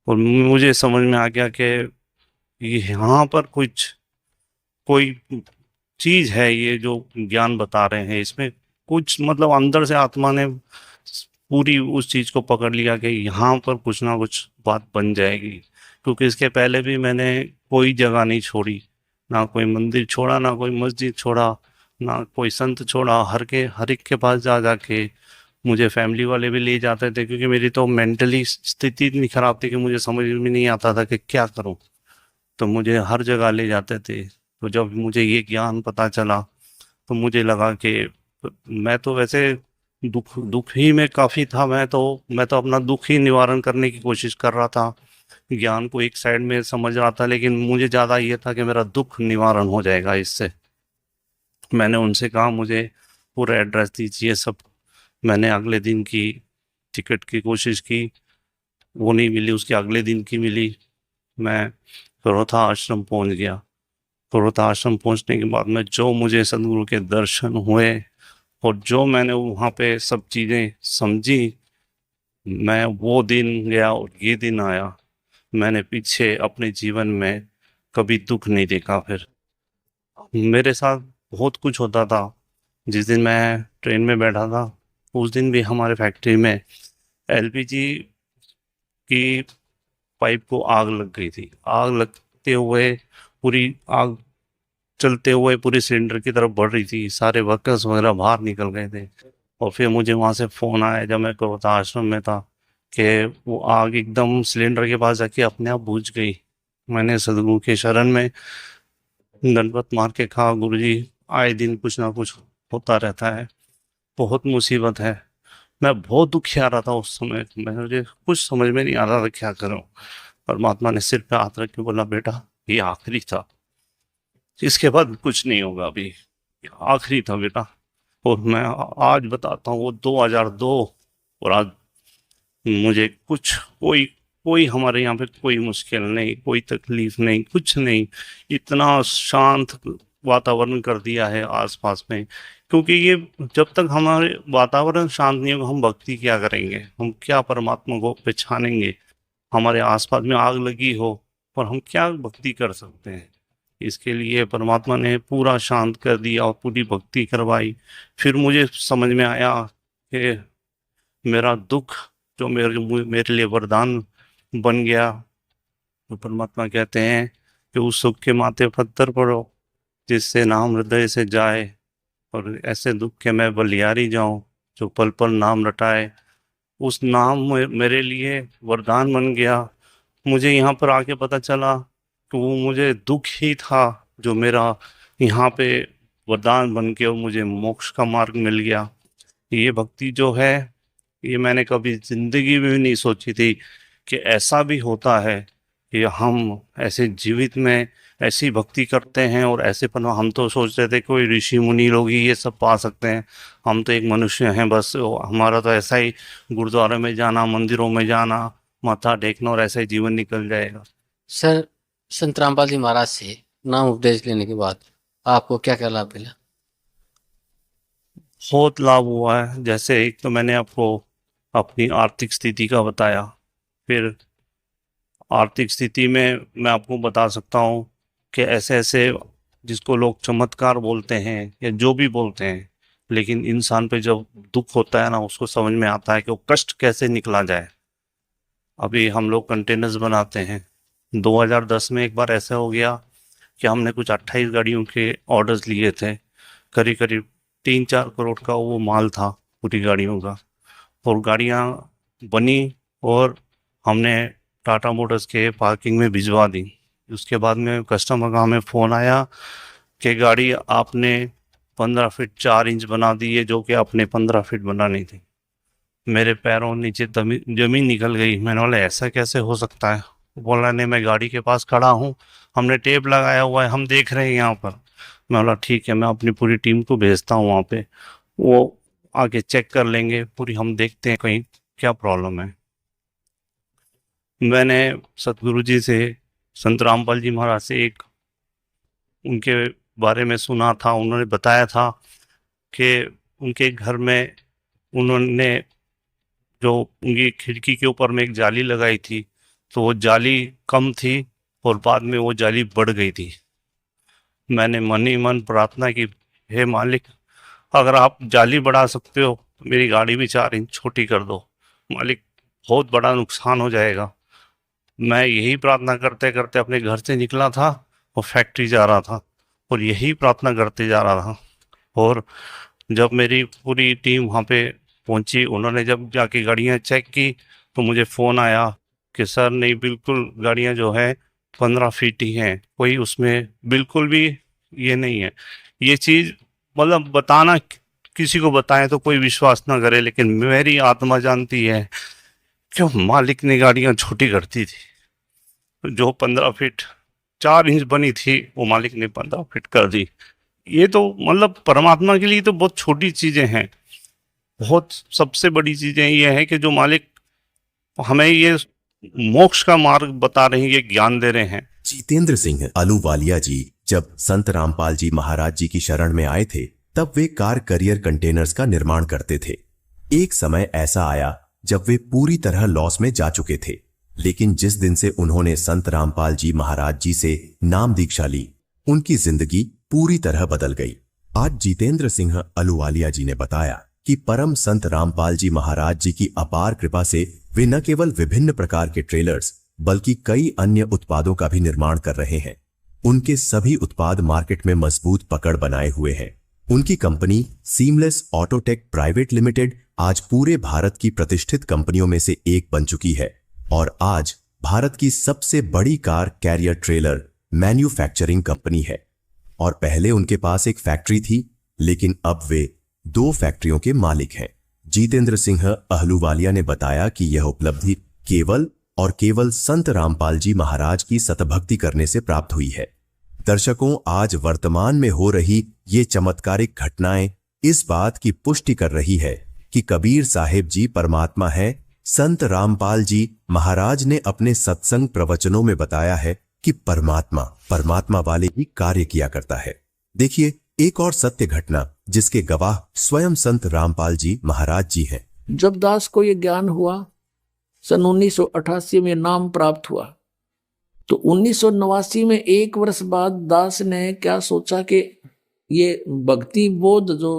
और मुझे समझ में आ गया कि यहाँ पर कोई चीज़ है, ये जो ज्ञान बता रहे हैं इसमें कुछ मतलब अंदर से आत्मा ने पूरी उस चीज़ को पकड़ लिया कि यहाँ पर कुछ ना कुछ बात बन जाएगी। क्योंकि इसके पहले भी मैंने कोई जगह नहीं छोड़ी, ना कोई मंदिर छोड़ा, ना कोई मस्जिद छोड़ा, ना कोई संत छोड़ा। हर एक के पास जा जाके मुझे फैमिली वाले भी ले जाते थे, क्योंकि मेरी तो मेंटली स्थिति इतनी खराब थी कि मुझे समझ में नहीं आता था कि क्या करूं। तो मुझे हर जगह ले जाते थे। तो जब मुझे ये ज्ञान पता चला तो मुझे लगा कि मैं तो वैसे दुख ही में काफ़ी था। मैं तो अपना दुख ही निवारण करने की कोशिश कर रहा था। ज्ञान को एक साइड में समझ रहा था, लेकिन मुझे ज़्यादा ये था कि मेरा दुख निवारण हो जाएगा इससे। मैंने उनसे कहा मुझे पूरा एड्रेस दीजिए सब। मैंने अगले दिन की टिकट की कोशिश की, वो नहीं मिली। उसके अगले दिन की मिली। मैं करोथा आश्रम पहुंच गया। करोथा आश्रम पहुंचने के बाद में जो मुझे सदगुरु के दर्शन हुए और जो मैंने वहाँ पे सब चीज़ें समझी, मैं वो दिन गया और ये दिन आया। मैंने पीछे अपने जीवन में कभी दुख नहीं देखा। फिर मेरे साथ बहुत कुछ होता था। जिस दिन मैं ट्रेन में बैठा था उस दिन भी हमारे फैक्ट्री में एलपीजी की पाइप को आग लग गई थी। आग लगते हुए पूरी आग चलते हुए पूरी सिलेंडर की तरफ बढ़ रही थी। सारे वर्कर्स वगैरह बाहर निकल गए थे। और फिर मुझे वहाँ से फ़ोन आया जब मैं करोता आश्रम में था कि वो आग एकदम सिलेंडर के पास जाके अपने आप बुझ गई। मैंने सदगुरु के शरण में दंडवत मार के कहा, गुरुजी आए दिन कुछ ना कुछ होता रहता है, बहुत मुसीबत है। मैं बहुत दुखिया रहा था उस समय। मुझे कुछ समझ में नहीं आ रहा था क्या करूं। परमात्मा ने सिर पे हाथ रख के बोला, बेटा ये आखिरी था, इसके बाद कुछ नहीं होगा, अभी ये आखिरी था बेटा। और मैं आज बताता हूँ, वो 2002 और आज मुझे कुछ कोई कोई हमारे यहाँ पे कोई मुश्किल नहीं, कोई तकलीफ नहीं, कुछ नहीं। इतना शांत वातावरण कर दिया है आसपास में, क्योंकि ये जब तक हमारे वातावरण शांत नहीं होगा हम भक्ति क्या करेंगे, हम क्या परमात्मा को पहचानेंगे। हमारे आसपास में आग लगी हो और हम क्या भक्ति कर सकते हैं। इसके लिए परमात्मा ने पूरा शांत कर दिया और पूरी भक्ति करवाई। फिर मुझे समझ में आया कि मेरा दुख जो मेरे लिए वरदान बन गया, तो परमात्मा कहते हैं कि उस सुख के माथे पत्थर पड़ो जिससे नाम हृदय से जाए, और ऐसे दुख के मैं बलियारी जाऊं जो पल पल नाम रटाए। उस नाम मेरे लिए वरदान बन गया। मुझे यहाँ पर आके पता चला कि वो मुझे दुख ही था जो मेरा यहाँ पे वरदान बन के और मुझे मोक्ष का मार्ग मिल गया। ये भक्ति जो है ये मैंने कभी जिंदगी में भी नहीं सोची थी कि ऐसा भी होता है कि हम ऐसे जीवित में ऐसी भक्ति करते हैं और ऐसे पर हम तो सोचते थे कोई ऋषि मुनि लोग ही ये सब पा सकते हैं, हम तो एक मनुष्य हैं बस, हमारा तो ऐसा ही गुरुद्वारे में जाना, मंदिरों में जाना, माथा टेकना और ऐसा ही जीवन निकल जाएगा।
सर, संत रामपाल जी महाराज से नाम उपदेश लेने के बाद आपको क्या क्या लाभ मिला?
बहुत लाभ हुआ है। जैसे एक तो मैंने आपको अपनी आर्थिक स्थिति का बताया, फिर आर्थिक स्थिति में मैं आपको बता सकता हूँ कि ऐसे ऐसे जिसको लोग चमत्कार बोलते हैं या जो भी बोलते हैं, लेकिन इंसान पे जब दुख होता है ना उसको समझ में आता है कि वो कष्ट कैसे निकला जाए। अभी हम लोग कंटेनर्स बनाते हैं, 2010 में एक बार ऐसा हो गया कि हमने कुछ 28 गाड़ियों के ऑर्डर्स लिए थे, करीब करीब 3-4 करोड़ का वो माल था पूरी गाड़ियों का, और गाड़ियाँ बनी और हमने टाटा मोटर्स के पार्किंग में भिजवा दी। उसके बाद में कस्टमर का हमें फ़ोन आया कि गाड़ी आपने 15 फीट 4 इंच बना दी है जो कि आपने 15 फीट बनानी थी। मेरे पैरों नीचे जमीन निकल गई। मैंने बोला ऐसा कैसे हो सकता है? बोला नहीं, मैं गाड़ी के पास खड़ा हूँ, हमने टेप लगाया हुआ है, हम देख रहे हैं यहाँ पर। मैं बोला ठीक है, मैं अपनी पूरी टीम को भेजता हूँ वहाँ पे, वो आके चेक कर लेंगे पूरी, हम देखते हैं कहीं क्या प्रॉब्लम है। मैंने सतगुरु जी से, संत रामपाल जी महाराज से एक उनके बारे में सुना था। उन्होंने बताया था कि उनके घर में उन्होंने जो उनकी खिड़की के ऊपर में एक जाली लगाई थी, तो वो जाली कम थी और बाद में वो जाली बढ़ गई थी। मैंने मन ही मन प्रार्थना की, हे मालिक अगर आप जाली बढ़ा सकते हो तो मेरी गाड़ी भी 4 इंच छोटी कर दो मालिक, बहुत बड़ा नुकसान हो जाएगा। मैं यही प्रार्थना करते करते अपने घर से निकला था और फैक्ट्री जा रहा था और यही प्रार्थना करते जा रहा था। और जब मेरी पूरी टीम वहाँ पे पहुँची, उन्होंने जब जाके गाड़ियाँ चेक की तो मुझे फ़ोन आया कि सर नहीं, बिल्कुल गाड़ियाँ जो है 15 फीट ही हैं, कोई उसमें बिल्कुल भी ये नहीं है। ये चीज़ मतलब बताना, किसी को बताएं तो कोई विश्वास ना करे, लेकिन मेरी आत्मा जानती है क्यों मालिक ने गाड़ियाँ छोटी करती थी। जो 15 फीट 4 इंच बनी थी वो मालिक ने 15 फीट कर दी। ये तो मतलब परमात्मा के लिए तो बहुत छोटी चीज़ें हैं। बहुत सबसे बड़ी चीज़ें ये है कि जो मालिक हमें ये मोक्ष का मार्ग बता रहे हैं, ये ज्ञान दे रहे हैं।
जितेंद्र सिंह अहलूवालिया जी जब संत रामपाल जी महाराज जी की शरण में आए थे तब वे कार करियर कंटेनर्स का निर्माण करते थे। एक समय ऐसा आया जब वे पूरी तरह लॉस में जा चुके थे, लेकिन जिस दिन से उन्होंने संत रामपाल जी महाराज जी से नाम दीक्षा ली, उनकी जिंदगी पूरी तरह बदल गई। आज जितेंद्र सिंह अहलूवालिया जी ने बताया कि परम संत रामपाल जी महाराज जी की अपार कृपा से वे न केवल विभिन्न प्रकार के ट्रेलर्स बल्कि कई अन्य उत्पादों का भी निर्माण कर रहे हैं। उनके सभी उत्पाद मार्केट में मजबूत पकड़ बनाए हुए हैं। उनकी company seamless Autotech private limited आज पूरे भारत की प्रतिष्ठित कंपनियों में से एक बन चुकी है और आज भारत की सबसे बड़ी car carrier trailer manufacturing company है। और पहले उनके पास एक फैक्ट्री थी, लेकिन अब वे 2 फैक्ट्रियों के मालिक हैं। जितेंद्र सिंह अहलूवालिया ने बताया कि यह उपलब्धि केवल और केवल संत रामपाल जी महाराज की सतभक्ति करने से प्राप्त हुई है। दर्शकों, आज वर्तमान में हो रही ये चमत्कारिक घटनाएं इस बात की पुष्टि कर रही है कि कबीर साहिब जी परमात्मा है संत रामपाल जी महाराज ने अपने सत्संग प्रवचनों में बताया है कि परमात्मा वाले ही कार्य किया करता है। देखिए एक और सत्य घटना जिसके गवाह स्वयं संत रामपाल जी महाराज जी हैं।
जब दास को ये ज्ञान हुआ, सन 1988 में नाम प्राप्त हुआ, तो 1989 में 1 वर्ष बाद दास ने क्या सोचा कि ये भक्ति बोध जो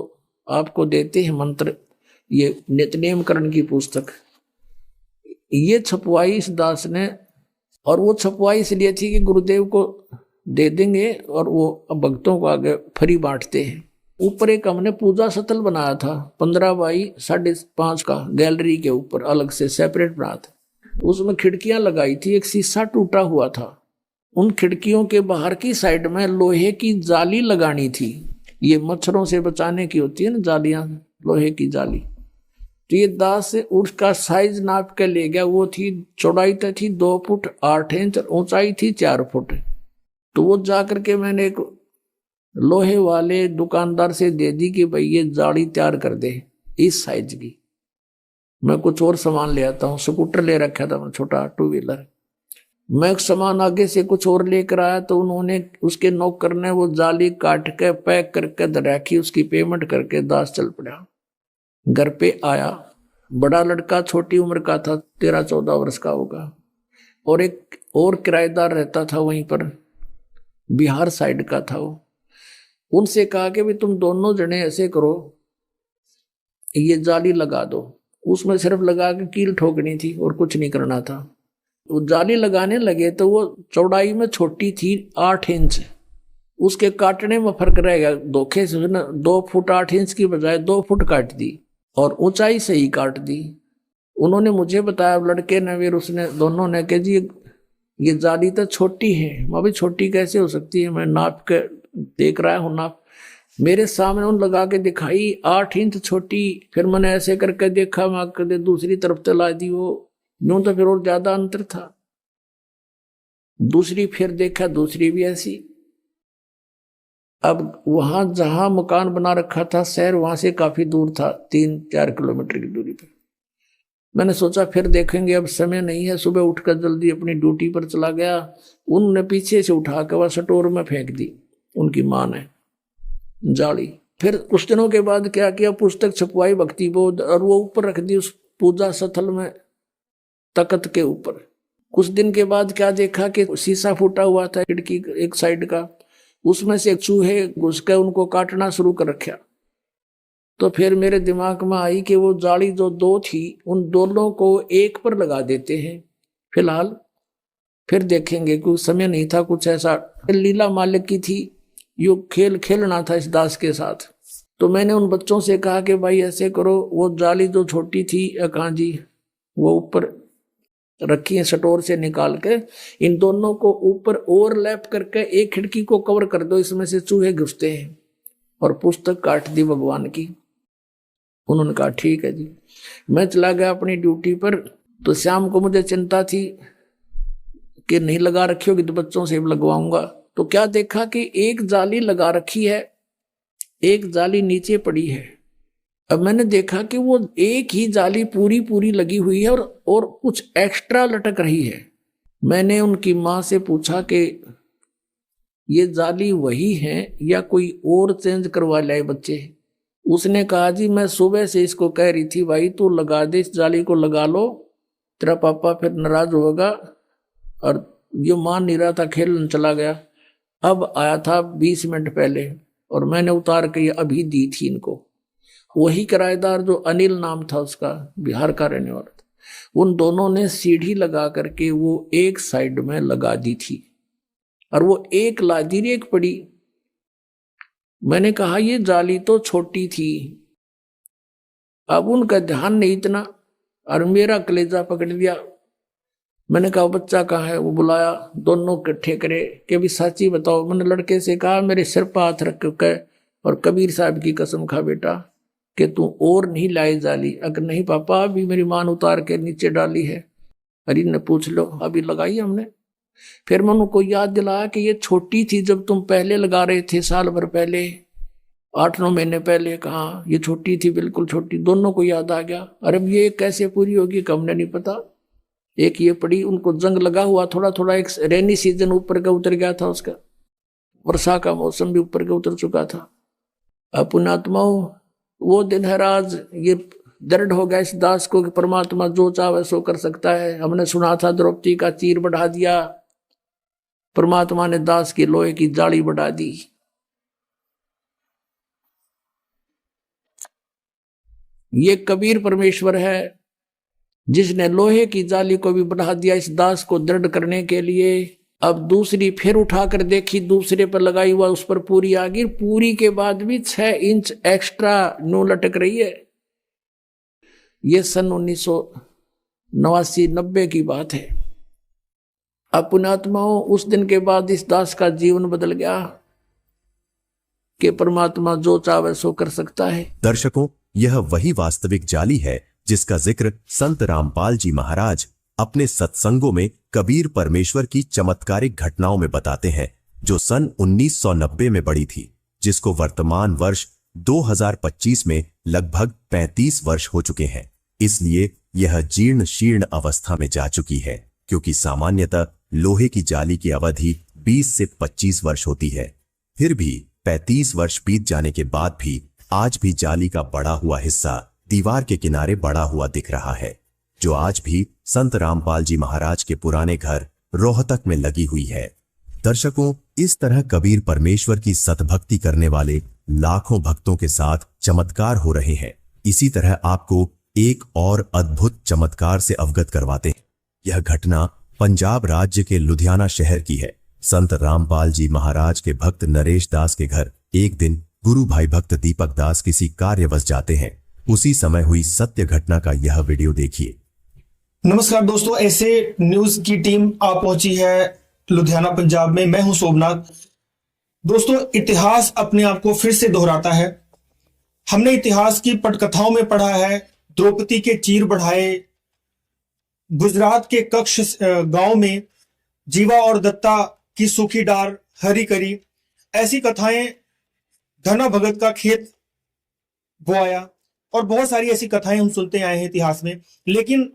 आपको देते हैं मंत्र, ये नित्यनेमकरण की पुस्तक, ये छपवाई इस दास ने। और वो छपवाई इसलिए थी कि गुरुदेव को दे देंगे और वो भक्तों को आगे फ्री बांटते हैं। ऊपर एक हमने पूजा सतल बनाया था 15 बाई 5.5 का, गैलरी के ऊपर अलग से सेपरेट बना था। उसमें खिड़कियां लगाई थी, एक शीशा टूटा हुआ था। उन खिड़कियों के बाहर की साइड में लोहे की जाली लगानी थी। ये मच्छरों से बचाने की होती है ना जालियां, लोहे की जाली। तो ये दास से उसका साइज नाप के ले गया। वो थी, चौड़ाई तो थी 2 फुट 8 इंच, ऊंचाई थी 4 फुट। तो वो जा करके मैंने एक लोहे वाले दुकानदार से दे दी कि भाई ये जाली तैयार कर दे इस साइज की। मैं कुछ और सामान ले आता हूँ, स्कूटर ले रखा था मैं, छोटा 2 व्हीलर। मैं सामान आगे से कुछ और लेकर आया तो उन्होंने, उसके नौकर ने वो जाली काट के पैक करके रखी, उसकी पेमेंट करके दास चल पड़ा। घर पे आया, बड़ा लड़का छोटी उम्र का था, 13-14 वर्ष का होगा, और एक और किराएदार रहता था वहीं पर, बिहार साइड का था वो। उनसे कहा कि भी तुम दोनों जने ऐसे करो, ये जाली लगा दो। उसमें सिर्फ लगा के कील ठोकनी थी और कुछ नहीं करना था। वो जाली लगाने लगे तो वो चौड़ाई में छोटी थी 8 इंच, उसके काटने में फर्क रह गया। धोखे से 2 फुट 8 इंच की बजाय 2 फुट काट दी और ऊंचाई से ही काट दी। उन्होंने मुझे बताया, लड़के ने फिर उसने, दोनों ने कहा जी ये जाली तो छोटी है। मैं भी छोटी कैसे हो सकती है, मैं नाप के देख रहा हूँ नाप। मेरे सामने उन लगा के दिखाई 8 इंच छोटी। फिर मैंने ऐसे करके देखा, मैं कदे दूसरी तरफ चला दी, वो यूं तो फिर और ज्यादा अंतर था। दूसरी फिर देखा, दूसरी भी ऐसी। अब वहां जहां मकान बना रखा था शहर, वहां से काफी दूर था, 3-4 किलोमीटर की दूरी पर। मैंने सोचा फिर देखेंगे, अब समय नहीं है। सुबह उठकर जल्दी अपनी ड्यूटी पर चला गया। उन्होंने पीछे से उठा कर वह स्टोर में फेंक दी, उनकी मां ने, जाली। फिर कुछ दिनों के बाद क्या किया, पुस्तक छपवाई भक्ति बोध, और वो ऊपर रख दी उस पूजा स्थल में, तख्त के ऊपर। कुछ दिन के बाद क्या देखा कि शीशा फूटा हुआ था खिड़की एक साइड का, उसमें से चूहे घुस के उनको काटना शुरू कर रखा। तो फिर मेरे दिमाग में आई कि वो जाली जो 2 थी, उन दोनों को एक पर लगा देते हैं फिलहाल, फिर देखेंगे। कुछ समय नहीं था, कुछ ऐसा लीला मालिक की थी, यो खेल खेलना था इस दास के साथ। तो मैंने उन बच्चों से कहा कि भाई ऐसे करो, वो जाली जो छोटी थी कहाँ जी, वो ऊपर रखी है स्टोर से निकाल के, इन दोनों को ऊपर ओवरलैप करके एक खिड़की को कवर कर दो, इसमें से चूहे घुसते हैं। और पुस्तक काट दी भगवान की। उन्होंने कहा ठीक है जी। मैं चला गया अपनी ड्यूटी पर। तो शाम को मुझे चिंता थी कि नहीं लगा रखी होगी तो बच्चों से लगवाऊंगा। तो क्या देखा कि एक जाली लगा रखी है, एक जाली नीचे पड़ी है। अब मैंने देखा कि वो एक ही जाली पूरी लगी हुई है और कुछ एक्स्ट्रा लटक रही है। मैंने उनकी माँ से पूछा कि ये जाली वही है या कोई और चेंज करवा लाए बच्चे। उसने कहा जी मैं सुबह से इसको कह रही थी भाई तू लगा दे, इस जाली को लगा लो, तेरा पापा फिर नाराज होगा। और ये मान नहीं रहा था, खेलने चला गया। अब आया था 20 मिनट पहले और मैंने उतार के ये अभी दी थी इनको। वही किराएदार जो अनिल नाम था उसका, बिहार का रहने वाला था, उन दोनों ने सीढ़ी लगा करके वो एक साइड में लगा दी थी और वो एक लादी एक पड़ी। मैंने कहा ये जाली तो छोटी थी। अब उनका ध्यान नहीं इतना और मेरा कलेजा पकड़ लिया। मैंने कहा बच्चा कहाँ है? वो बुलाया, दोनों इकट्ठे करे कि भी सच्ची बताओ। मैंने लड़के से कहा मेरे सिर पर हाथ रख के और कबीर साहब की कसम खा बेटा कि तू और नहीं लाई जाली। अगर नहीं पापा अभी मेरी मान उतार के नीचे डाली है। अरे ने पूछ लो, अभी लगाई हमने। फिर मैं उनको याद दिलाया कि ये छोटी थी जब तुम पहले लगा रहे थे साल भर पहले, 8-9 महीने पहले कहा, ये छोटी थी, बिल्कुल छोटी, दोनों को याद आ गया। अरे ये कैसे पूरी होगी कि हमने नहीं पता। एक ये पड़ी, उनको जंग लगा हुआ थोड़ा थोड़ा, एक रेनी सीजन ऊपर का उतर गया था उसका, वर्षा का मौसम भी ऊपर का उतर चुका था। अब पुण्यात्माओं, वो दिन है आज, ये दृढ़ हो गया इस दास को कि परमात्मा जो चाहे सो कर सकता है। हमने सुना था द्रौपदी का चीर बढ़ा दिया, परमात्मा ने दास की लोहे की जाली बढ़ा दी। ये कबीर परमेश्वर है जिसने लोहे की जाली को भी बढ़ा दिया इस दास को दृढ़ करने के लिए। अब दूसरी फिर उठाकर देखी, दूसरे पर लगाई हुआ, उस पर पूरी आ गई। पूरी के बाद भी 6 इंच एक्स्ट्रा नो लटक रही है। ये सन 1989-90 की बात है। अब पुण्यात्माओं, उस दिन के बाद इस दास का जीवन बदल गया कि परमात्मा जो चाहे सो कर सकता है।
दर्शकों, यह वही वास्तविक जाली है जिसका जिक्र संत रामपाल जी महाराज अपने सत्संगों में कबीर परमेश्वर की चमत्कारिक घटनाओं में बताते हैं, जो सन 1990 में बढ़ी थी, जिसको वर्तमान वर्ष 2025 में लगभग 35 वर्ष हो चुके हैं। इसलिए यह जीर्ण शीर्ण अवस्था में जा चुकी है, क्योंकि सामान्यतः लोहे की जाली की अवधि 20 से 25 वर्ष होती है। फिर भी 35 वर्ष बीत जाने के बाद भी आज भी जाली का बढ़ा हुआ हिस्सा दीवार के किनारे बढ़ा हुआ दिख रहा है, जो आज भी संत रामपाल जी महाराज के पुराने घर रोहतक में लगी हुई है। दर्शकों, इस तरह कबीर परमेश्वर की सतभक्ति करने वाले लाखों भक्तों के साथ चमत्कार हो रहे हैं। इसी तरह आपको एक और अद्भुत चमत्कार से अवगत करवाते हैं। यह घटना पंजाब राज्य के लुधियाना शहर की है। संत रामपाल जी महाराज के भक्त नरेश दास के घर एक दिन गुरु भाई भक्त दीपक दास किसी कार्यवश जाते हैं। उसी समय हुई सत्य घटना का यह वीडियो देखिए।
नमस्कार दोस्तों, ऐसे न्यूज की टीम आ पहुंची है लुधियाना पंजाब में। मैं हूं सोमनाथ। दोस्तों, इतिहास अपने आप को फिर से दोहराता है। हमने इतिहास की पटकथाओं में पढ़ा है, द्रौपदी के चीर बढ़ाए, गुजरात के कक्ष गांव में जीवा और दत्ता की सूखी डार हरी करी, ऐसी कथाएं, धना भगत का खेत बोआया, और बहुत सारी ऐसी कथाएं हम सुनते आए हैं इतिहास में। लेकिन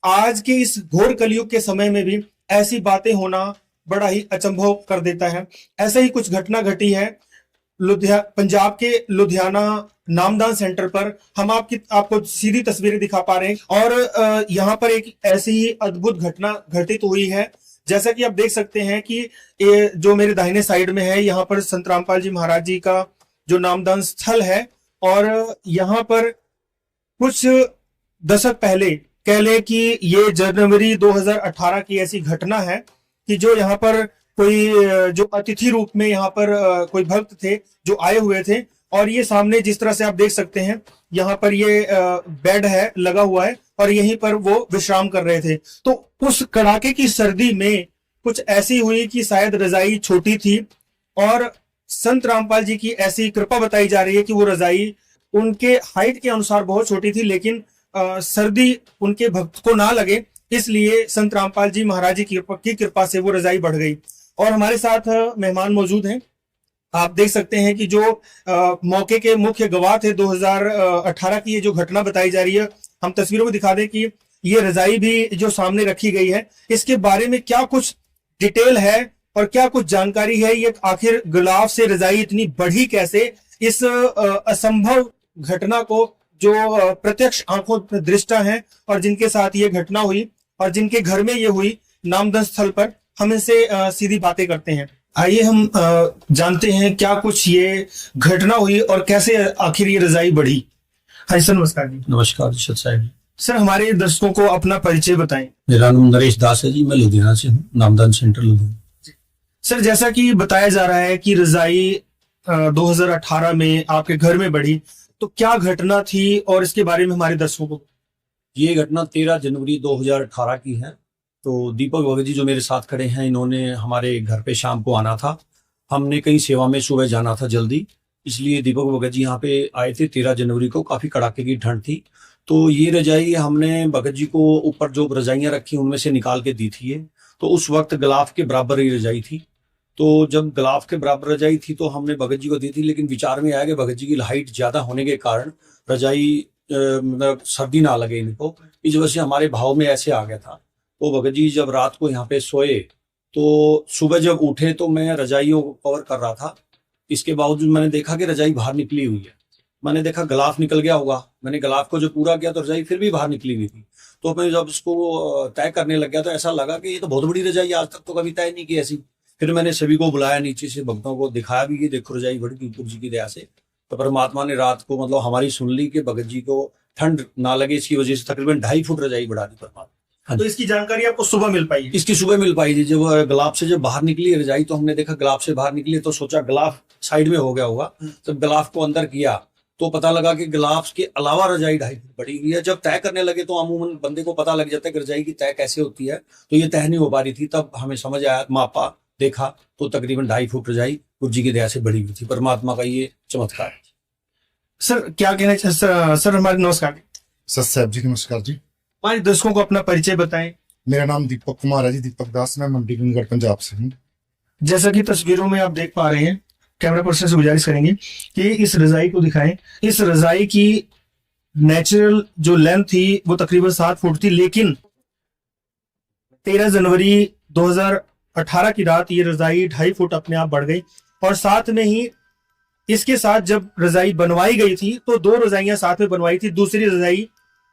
आज के इस घोर कलयुग के समय में भी ऐसी बातें होना बड़ा ही अचंभव कर देता है। ऐसा ही कुछ घटना घटी है पंजाब के लुधियाना नामदान सेंटर पर। हम आपको सीधी तस्वीरें दिखा पा रहे हैं और यहाँ पर एक ऐसी ही अद्भुत घटना घटित हुई है। जैसा कि आप देख सकते हैं कि ये जो मेरे दाहिने साइड में है, यहाँ पर संत रामपाल जी महाराज जी का जो नामदान स्थल है, और यहाँ पर कुछ दशक पहले कह लें कि ये जनवरी 2018 की ऐसी घटना है कि जो यहाँ पर कोई जो अतिथि रूप में यहाँ पर कोई भक्त थे जो आए हुए थे, और ये सामने जिस तरह से आप देख सकते हैं यहाँ पर ये बेड है लगा हुआ है और यहीं पर वो विश्राम कर रहे थे। तो उस कड़ाके की सर्दी में कुछ ऐसी हुई कि शायद रजाई छोटी थी, और संत रामपाल जी की ऐसी कृपा बताई जा रही है कि वो रजाई उनके हाइट के अनुसार बहुत छोटी थी, लेकिन सर्दी उनके भक्त को ना लगे, इसलिए संत रामपाल जी महाराज जी की कृपा से वो रजाई बढ़ गई। और हमारे साथ मेहमान मौजूद हैं। आप देख सकते हैं कि जो मौके के मुख्य गवाह थे 2018 की ये जो घटना बताई जा रही है, हम तस्वीरों में दिखा दें कि ये रजाई भी जो सामने रखी गई है, इसके बारे में क्या कुछ डिटेल है और क्या कुछ जानकारी है, ये आखिर गुलाब से रजाई इतनी बढ़ी कैसे, इस असंभव घटना को जो प्रत्यक्ष आंखों दृष्टा हैं और जिनके साथ ये घटना हुई और जिनके घर में ये हुई नामदान स्थल पर, हम इनसे सीधी बातें करते हैं। आइए हम जानते हैं क्या कुछ ये घटना हुई और कैसे आखिर ये रजाई बढ़ी। हाँ सर, नमस्कार जी।
नमस्कार अर्शद साहब।
सर, हमारे दर्शकों को अपना परिचय बताएं।
मेरा नाम नरेश दास है जी, मैं लुधियाना से हूँ, नामदान सेंटर लुधियाना।
सर, जैसा कि बताया जा रहा है कि रजाई 2018 में आपके घर में बढ़ी, तो क्या घटना थी और इसके बारे में हमारे दर्शकों को।
ये घटना 13 जनवरी 2018 की है। तो दीपक भगत जी जो मेरे साथ खड़े हैं, इन्होंने हमारे घर पे शाम को आना था। हमने कहीं सेवा में सुबह जाना था जल्दी, इसलिए दीपक भगत जी यहाँ पे आए थे 13 जनवरी को। काफी कड़ाके की ठंड थी, तो ये रजाई हमने भगत जी को ऊपर जो रजाइयाँ रखी उनमें से निकाल के दी थी। ये तो उस वक्त गलाफ के बराबर ही रजाई थी। तो जब गलाफ के बराबर रजाई थी तो हमने भगत जी को दी थी, लेकिन विचार में आया कि भगत जी की हाइट ज्यादा होने के कारण रजाई मतलब सर्दी ना लगे इनको, इस वजह से हमारे भाव में ऐसे आ गया था। तो भगत जी जब रात को यहाँ पे सोए तो सुबह जब उठे तो मैं रजाइयों को कवर कर रहा था, इसके बावजूद मैंने देखा कि रजाई बाहर निकली हुई है। मैंने देखा गलाफ निकल गया होगा, मैंने गलाफ को जो पूरा किया तो रजाई फिर भी बाहर निकली हुई थी। तो मैं जब उसको तय करने लग गया तो ऐसा लगा कि ये तो बहुत बड़ी रजाई, आज तक तो कभी तय नहीं की ऐसी। फिर मैंने सभी को बुलाया, नीचे से भक्तों को दिखाया भी कि देखो रजाई बड़ी ठाकुर जी की दया से। तो परमात्मा ने रात को मतलब हमारी सुन ली कि भगत जी को ठंड ना लगे, इसकी वजह से तकरीबन 2.5 फुट रजाई बढ़ा दी परमात्मा।
तो इसकी जानकारी आपको सुबह मिल पाई?
इसकी सुबह मिल पाई थी। जब गलाफ से जब बाहर निकली रजाई तो हमने देखा गलाफ से बाहर निकली, तो सोचा गलाफ साइड में हो गया होगा। जब गलाफ को अंदर किया तो पता लगा कि गलाफ के अलावा रजाई 2.5 फुट बड़ी हुई है। जब तय करने लगे तो अमूमन बंदे को पता लग जाता है कि रजाई की तय कैसे होती है, तो ये तय नहीं हो पा रही थी। तब हमें समझ आया, मापा, देखा तो तकरीबन 2.5 फुट रजाई गुरु जी की दया से बड़ी हुई थी। परमात्मा का ये चमत्कार है।
सर क्या कहना चाहिए? सर हमारे नमस्कार।
सर साहब जी नमस्कार जी।
हमारे दर्शकों को अपना परिचय बताएं।
मेरा नाम दीपक कुमार है जी, दीपक दास। मैं मंडी गंगड़ पंजाब से हूँ।
जैसा कि तस्वीरों में आप देख पा रहे हैं, कैमरा पर्सन से गुजारिश करेंगे कि इस रजाई को दिखाएं। इस रजाई की नेचुरल जो लेंथ थी वो तकरीबन 7 फुट थी, लेकिन 13 जनवरी 2018 की रात ये रजाई 2.5 फुट अपने आप बढ़ गई। और साथ में ही इसके साथ जब रजाई बनवाई गई थी तो 2 रजाइयां साथ में बनवाई थी। दूसरी रजाई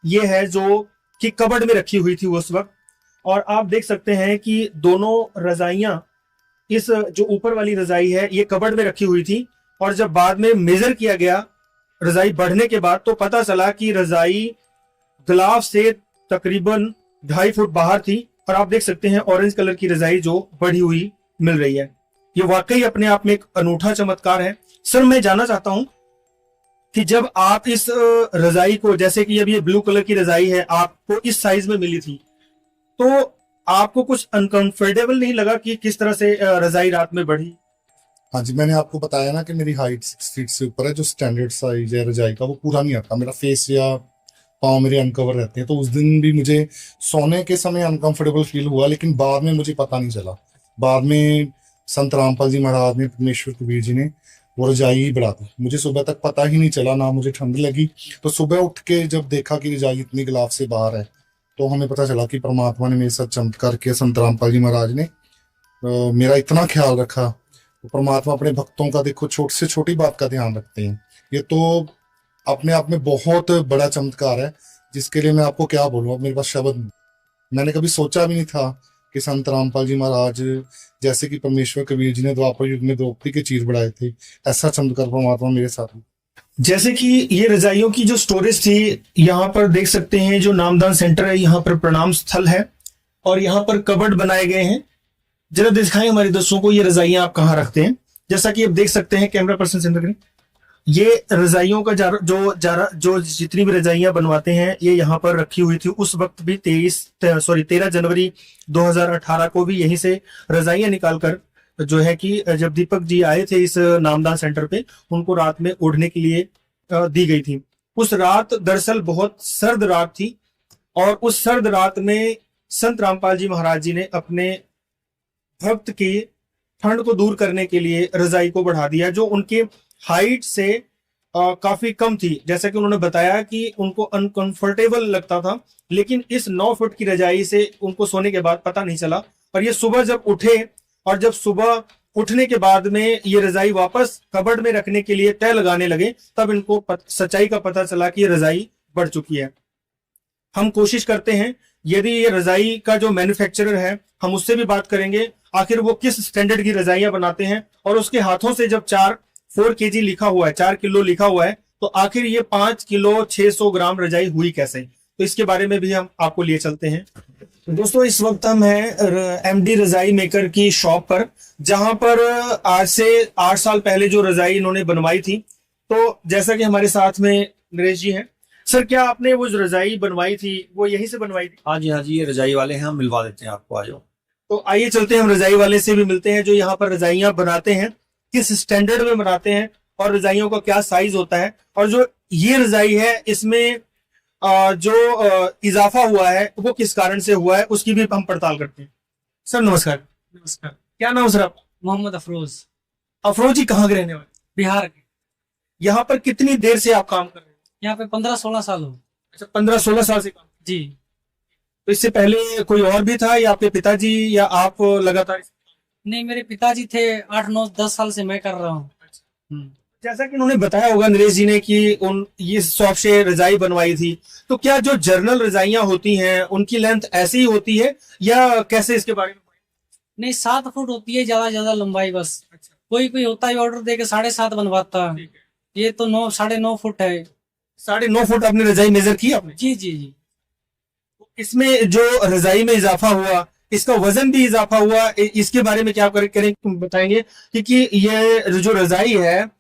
ये है जो कि कबर्ड में रखी हुई थी उस वक्त, और आप देख सकते हैं कि दोनों रजाइयां, इस जो ऊपर वाली रजाई है ये कबर्ड में रखी हुई थी, और जब बाद में मेजर किया गया रजाई बढ़ने के बाद तो पता चला कि रजाई गलाफ से तकरीबन 2.5 फुट बाहर थी। और आप देख सकते हैं ऑरेंज कलर की रजाई जो बढ़ी हुई मिल रही है। ये वाकई अपने आप में एक अनूठा चमत्कार है। सर मैं जानना चाहता हूं कि जब आप इस रजाई को, जैसे कि अब ये ब्लू कलर की रजाई है आपको इस साइज में मिली थी, तो आपको कुछ अनकंफर्टेबल नहीं लगा कि किस तरह से रजाई रात में बढ़ी?
हाँ जी, मैंने आपको बताया ना कि मेरी हाइट 6 फीट से ऊपर है। जो स्टैंडर्ड साइज है रजाई का वो पूरा नहीं आता। मेरा फेस या पाँव मेरे अनकवर रहते हैं, तो उस दिन भी मुझे सोने के समय अनकंफर्टेबल फील हुआ, लेकिन बाद में मुझे पता नहीं चला। बाद में संत रामपाल जी महाराज ने, परमेश्वर कबीर जी ने वो रजाई ही बढ़ा दी। मुझे सुबह तक पता ही नहीं चला, ना मुझे ठंड लगी। तो सुबह उठ के जब देखा कि रजाई इतनी गलाफ से बाहर है तो हमें पता चला कि परमात्मा ने मेरे साथ चमत्कार किया। संत रामपाल जी महाराज ने मेरा इतना ख्याल रखा। तो परमात्मा अपने भक्तों का देखो छोटी से छोटी बात का ध्यान रखते हैं। ये तो अपने आप में बहुत बड़ा चमत्कार है, जिसके लिए मैं आपको क्या बोलूँ, अब मेरे पास शब्द नहीं। मैंने कभी सोचा भी नहीं था कि संत रामपाल जी महाराज जैसे कि परमेश्वर कबीर जी ने द्वापर युग में द्रौपदी के चीर बढ़ाए थे, ऐसा चमत्कार परमात्मा मेरे साथ हुआ।
जैसे कि ये रजाइयों की जो स्टोरेज थी, यहाँ पर देख सकते हैं जो नामदान सेंटर है, यहाँ पर प्रणाम स्थल है और यहाँ पर कबर्ड बनाए गए हैं। जरा दिखाएं हमारे दोस्तों को ये रजाइयां आप कहाँ रखते हैं। जैसा कि आप देख सकते हैं, कैमरा पर्सन सेंटर करें, ये रजाइयों का जो जितनी भी रजाइयां बनवाते हैं ये यहाँ पर रखी हुई थी। उस वक्त भी 13 जनवरी 2018 को भी यहीं से रजाइयां निकालकर जो है कि जब दीपक जी आए थे इस नामदान सेंटर पे, उनको रात में ओढ़ने के लिए दी गई थी। उस रात दरअसल बहुत सर्द रात थी और उस सर्द रात में संत रामपाल जी महाराज जी ने अपने भक्त की ठंड को दूर करने के लिए रजाई को बढ़ा दिया, जो उनके हाइट से काफी कम थी। जैसा कि उन्होंने बताया कि उनको अनकंफर्टेबल लगता था, लेकिन इस 9 फुट की रजाई से उनको सोने के बाद पता नहीं चला। और ये सुबह जब उठे और जब सुबह उठने के बाद में ये रजाई वापस कबर्ड में रखने के लिए तय लगाने लगे, तब इनको सच्चाई का पता चला कि ये रजाई बढ़ चुकी है। हम कोशिश करते हैं, यदि ये रजाई का जो मैन्युफैक्चरर है हम उससे भी बात करेंगे, आखिर वो किस स्टैंडर्ड की रजाइयां बनाते हैं। और उसके हाथों से जब 4 kg लिखा हुआ है, 4 किलो लिखा हुआ है, तो आखिर ये 5 किलो 600 ग्राम रजाई हुई कैसे, तो इसके बारे में भी हम आपको लिए चलते हैं। दोस्तों इस वक्त हम हैं एमडी रजाई मेकर की शॉप पर, जहां पर आज से 8 साल पहले जो रजाई इन्होंने बनवाई थी। तो जैसा कि हमारे साथ में नरेश जी हैं, सर क्या आपने वो जो रजाई बनवाई थी वो यहीं से बनवाई थी?
हाँ जी, ये रजाई वाले हैं, हम मिलवा देते हैं आपको, आ जाओ।
तो आइए चलते हैं, हम रजाई वाले से भी मिलते हैं जो यहाँ पर रजाइयां बनाते हैं, किस स्टैंडर्ड में बनाते हैं और रजाइयों का क्या साइज होता है, और जो ये रजाई है इसमें जो इजाफा हुआ है वो किस कारण से हुआ है उसकी भी हम पड़ताल करते हैं। सर नमस्कार।
नमस्कार।
क्या नाम सर आप?
मोहम्मद अफरोज,
अफरोज जी कहाँ के रहने वाले?
बिहार के।
यहाँ पर कितनी देर से आप काम कर रहे हैं?
यहाँ पे 15-16 साल हो।
अच्छा, 15-16 साल से काम।
जी।
तो इससे पहले कोई और भी था या आपके पिताजी या आप लगातार?
नहीं, मेरे पिताजी थे। 8-9-10 साल से मैं कर रहा हूँ।
जैसा कि उन्होंने बताया होगा नरेश जी ने कि उन ये शॉप से रजाई बनवाई थी, तो क्या जो जर्नल रजाइयां होती हैं उनकी लेंथ ऐसी ही होती है या कैसे, इसके बारे में?
नहीं, 7 फुट होती है ज्यादा लंबाई बस।
अच्छा।
कोई कोई होता है ऑर्डर दे के 7.5 बनवाता है। ये तो 9-9.5 फुट है।
9.5 फुट आपने रजाई मेजर की आपने?
जी जी जी।
इसमें जो रजाई में इजाफा हुआ, इसका वजन भी इजाफा हुआ, इसके बारे में क्या करें बताएंगे? क्योंकि ये जो रजाई है,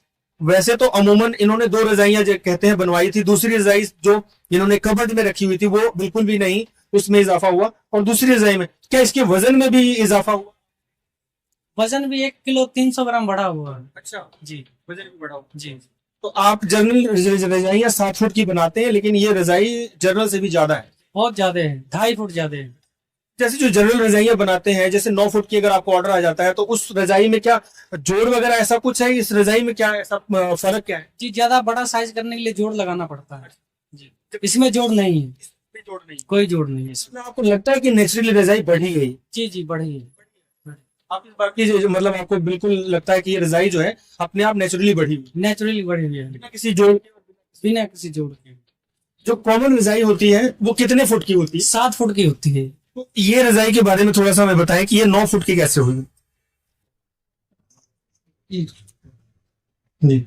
वैसे तो अमूमन इन्होंने 2 रजाइयां जो कहते हैं बनवाई थी, दूसरी रजाई जो इन्होंने कबर्ड में रखी हुई थी वो बिल्कुल भी नहीं, उसमें इजाफा हुआ। और दूसरी रजाई में क्या इसके वजन में भी इजाफा हुआ?
वजन भी 1 किलो 300 ग्राम बढ़ा हुआ है।
अच्छा
जी।
वजन भी बढ़ा हुआ
जी।
तो आप जनरल रजाइयां 7 फुट की बनाते हैं, लेकिन ये रजाई जनरल से भी ज्यादा है,
बहुत ज्यादा है, 2.5 फुट ज्यादा है।
जैसे जो जनरल रजाइयां बनाते हैं, जैसे 9 फुट की अगर आपको ऑर्डर आ जाता है तो उस रजाई में क्या जोड़ वगैरह ऐसा कुछ है? इस रजाई में क्या ऐसा फर्क क्या है?
जी, ज्यादा बड़ा साइज करने के लिए जोड़ लगाना पड़ता है। जी। इसमें जोड़ नहीं है,
जोड़ नहीं,
कोई जोड़ नहीं है।
इसमें आपको लगता है कि नेचुरली रजाई बढ़ी गई?
जी जी, बढ़ी है।
आप इस बात की मतलब आपको बिल्कुल लगता है कि ये रजाई जो है अपने आप नेचुरली बढ़ी हुई,
नेचुरली बढ़ी हुई है,
बिना किसी जोड़ के?
बिना किसी जोड़ के।
जो कॉमन रजाई होती है वो कितने फुट की होती है?
7 फुट की होती है।
तो ये रजाई के बारे में थोड़ा सा हमें बताएं कि ये 9 फुट की कैसे हुई? जी।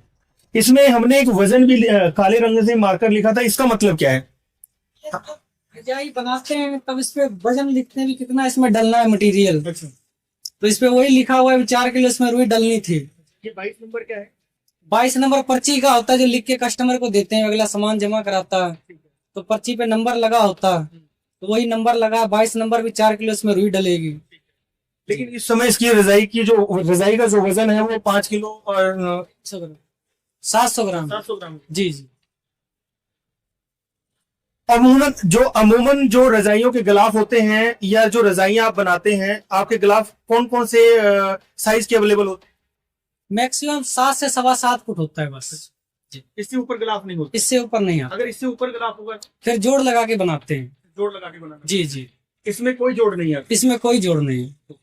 इसमें हमने एक वजन भी काले रंग से मार्कर लिखा था, इसका मतलब क्या है?
रजाई बनाते हैं तब इस पे वजन लिखते हैं भी कितना इसमें डलना है मटेरियल। तो इस पे वही लिखा हुआ है 4 किलो इसमें रुई डलनी थी।
ये 22 नंबर क्या है?
22 नंबर पर्ची का होता है जो लिख के कस्टमर को देते हैं, अगला सामान जमा कराता है तो पर्ची पे नंबर लगा होता है, तो वही नंबर लगा 22 नंबर भी 4 किलो इसमें रुई डलेगी।
लेकिन इस समय इसकी रजाई की जो रजाई का जो वजन है वो 5 किलो और
700 ग्राम।
700 ग्राम।
जी जी।
अमूमन जो रजाइयों के गिलाफ होते हैं या जो रजाइयां आप बनाते हैं, आपके गिलाफ कौन कौन से साइज के अवेलेबल होते हैं?
मैक्सिमम 7 से 7.25 फुट होता है बस। जी।
इससे ऊपर गिलाफ नहीं होता?
इससे ऊपर नहीं आता।
अगर इससे ऊपर गिलाफ होगा
फिर जोड़ लगा के बनाते हैं।
जोड़ लगा के बनाना?
जी जी।
इसमें कोई जोड़ नहीं है? इसमें
कोई जोड़ नहीं है।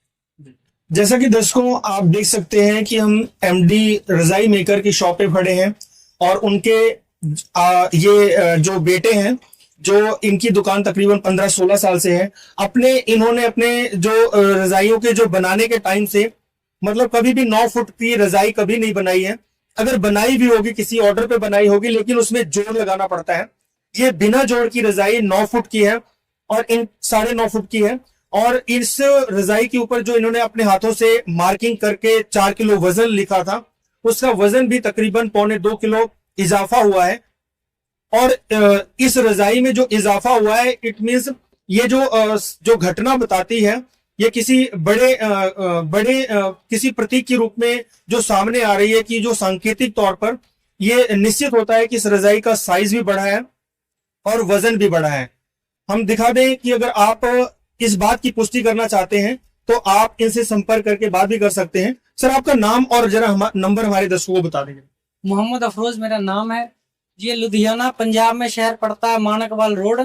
जैसा कि दर्शकों आप देख सकते हैं कि हम एमडी रजाई मेकर की शॉप पे खड़े हैं और उनके ये जो बेटे हैं, जो इनकी दुकान तकरीबन 15-16 साल से है, इन्होंने अपने जो रजाइयों के जो बनाने के टाइम से मतलब कभी भी 9 फुट की रजाई कभी नहीं बनाई है। अगर बनाई भी होगी किसी ऑर्डर पे बनाई होगी, लेकिन उसमें जोड़ लगाना पड़ता है। ये बिना जोड़ की रजाई 9 फुट की है और इन 9.5 फुट की है। और इस रजाई के ऊपर जो इन्होंने अपने हाथों से मार्किंग करके 4 किलो वजन लिखा था, उसका वजन भी तकरीबन 1.25 किलो इजाफा हुआ है। और इस रजाई में जो इजाफा हुआ है, इट मींस ये जो घटना बताती है, ये किसी बड़े किसी प्रतीक के रूप में जो सामने आ रही है कि जो सांकेतिक तौर पर ये निश्चित होता है कि इस रजाई का साइज भी बढ़ा है और वजन भी बढ़ा है। हम दिखा दें कि अगर आप इस बात की पुष्टि करना चाहते हैं तो आप इनसे संपर्क करके बात भी कर सकते हैं। सर, आपका नाम और जरा नंबर हमारे दर्शकों को बता देंगे।
मोहम्मद अफरोज मेरा नाम है। ये लुधियाना पंजाब में शहर पड़ता है, मानकवाल रोड।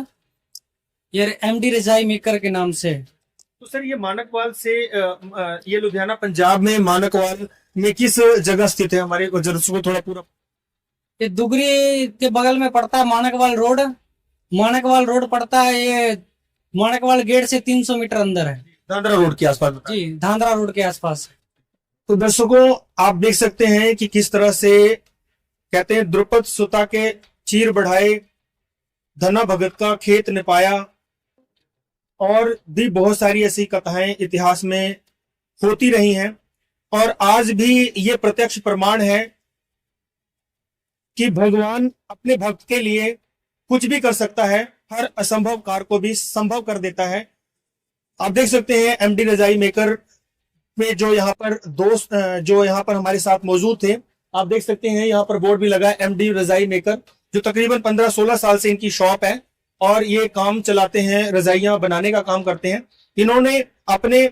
ये एमडी रजाई मेकर के नाम से।
तो सर, ये मानकवाल से ये लुधियाना पंजाब में मानकवाल में किस जगह स्थित है? हमारे दर्शकों को थोड़ा पूरा।
ये दुगरी के बगल में पड़ता है मानकवाल रोड। मानकवाल रोड पड़ता है, ये मानकवाल गेट से 300 मीटर अंदर है।
धांधरा रोड के आसपास?
जी, धांधरा रोड के आसपास।
तो दर्शकों आप देख सकते हैं कि किस तरह से कहते हैं, द्रुपद सुता के चीर बढ़ाए, धना भगत का खेत निपाया, और भी बहुत सारी ऐसी कथाएं इतिहास में होती रही हैं। और आज भी ये प्रत्यक्ष प्रमाण है कि भगवान अपने भक्त के लिए कुछ भी कर सकता है, हर असंभव कार्य को भी संभव कर देता है। आप देख सकते हैं एमडी रजाई मेकर में जो यहाँ पर दोस्त जो यहाँ पर हमारे साथ मौजूद थे, आप देख सकते हैं यहाँ पर बोर्ड भी लगा है एमडी रजाई मेकर, जो तकरीबन 15-16 साल से इनकी शॉप है और ये काम चलाते हैं, रजाइयां बनाने का काम करते हैं। इन्होंने अपने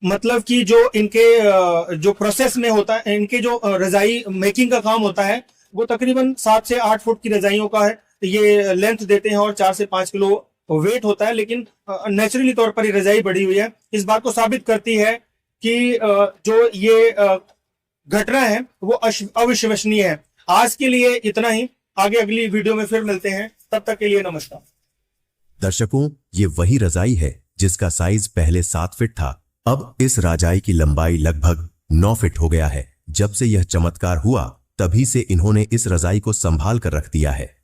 मतलब कि जो इनके जो प्रोसेस में होता है, इनके जो रजाई मेकिंग का काम होता है, वो तकरीबन 7 से 8 फुट की रजाइयों का है। ये लेंथ देते हैं और 4 से 5 किलो वेट होता है, लेकिन नेचुरली तौर पर ये रजाई बढ़ी हुई है। इस बात को साबित करती है कि जो ये घटना है वो अविश्वसनीय है। आज के लिए इतना ही, आगे अगली वीडियो में फिर मिलते हैं, तब तक के लिए नमस्कार।
दर्शकों, ये वही रजाई है जिसका साइज पहले 7 फीट था। अब इस रजाई की लंबाई लगभग 9 फीट हो गया है। जब से यह चमत्कार हुआ तभी से इन्होंने इस रजाई को संभाल कर रख दिया है।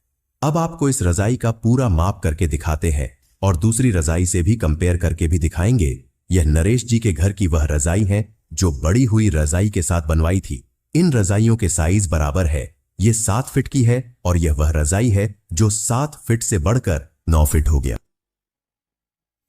अब आपको इस रजाई का पूरा माप करके दिखाते हैं और दूसरी रजाई से भी कंपेयर करके भी दिखाएंगे। यह नरेश जी के घर की वह रजाई है जो बड़ी हुई रजाई के साथ बनवाई थी। इन रजाइयों के साइज बराबर है। ये 7 फीट की है और यह वह रजाई है जो 7 फीट से बढ़कर 9 फीट हो गया।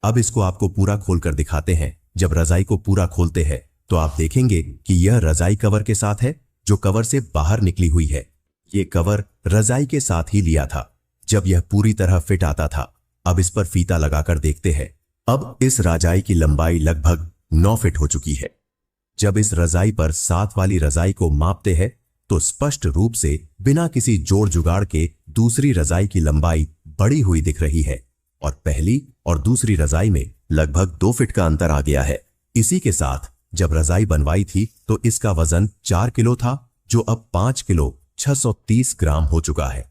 अब इसको आपको पूरा खोलकर दिखाते हैं। जब रजाई को पूरा खोलते हैं तो आप देखेंगे कि यह रजाई कवर के साथ है जो कवर से बाहर निकली हुई है। ये कवर रजाई के साथ ही लिया था जब यह पूरी तरह फिट आता था। अब इस पर फीता लगाकर देखते हैं। अब इस रजाई की लंबाई लगभग 9 फीट हो चुकी है। जब इस रजाई पर 7 वाली रजाई को मापते हैं तो स्पष्ट रूप से बिना किसी जोड़ जुगाड़ के दूसरी रजाई की लंबाई बढ़ी हुई दिख रही है और पहली और दूसरी रजाई में लगभग 2 फीट का अंतर आ गया है। इसी के साथ जब रजाई बनवाई थी तो इसका वजन 4 किलो था, जो अब 5 किलो 630 ग्राम हो चुका है।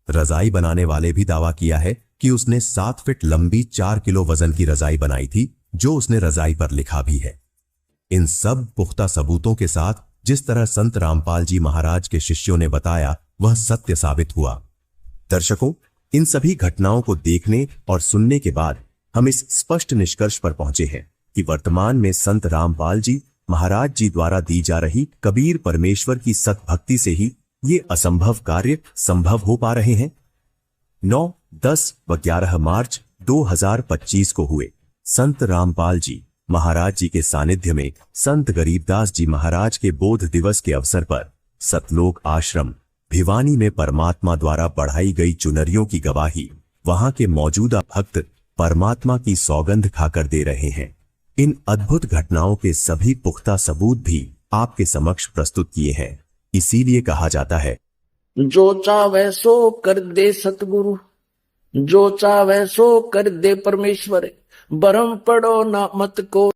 रजाई बनाने वाले भी दावा किया है कि उसने 7 फीट लंबी 4 किलो वजन की रजाई बनाई थी, जो उसने रजाई पर लिखा भी है। इन सब पुख्ता सबूतों के साथ जिस तरह संत रामपाल जी महाराज के शिष्यों ने बताया वह सत्य साबित हुआ। दर्शकों, इन सभी घटनाओं को देखने और सुनने के बाद हम इस स्पष्ट निष्कर्ष पर पहुंचे हैं कि वर्तमान में संत रामपाल जी महाराज जी द्वारा दी जा रही कबीर परमेश्वर की सतभक्ति से ही ये असंभव कार्य संभव हो पा रहे हैं। 9, 10 व 11 मार्च 2025 को हुए संत रामपाल जी महाराज जी के सानिध्य में संत गरीबदास जी महाराज के बोध दिवस के अवसर पर सतलोक आश्रम भिवानी में परमात्मा द्वारा बढ़ाई गई चुनरियों की गवाही वहां के मौजूदा भक्त परमात्मा की सौगंध खाकर दे रहे हैं। इन अद्भुत घटनाओं के सभी पुख्ता सबूत भी आपके समक्ष प्रस्तुत किए हैं। इसीलिए कहा जाता है,
जो चाहे सो कर दे सतगुरु, जो चाहे सो कर दे परमेश्वर, भरम पड़ो ना मत को।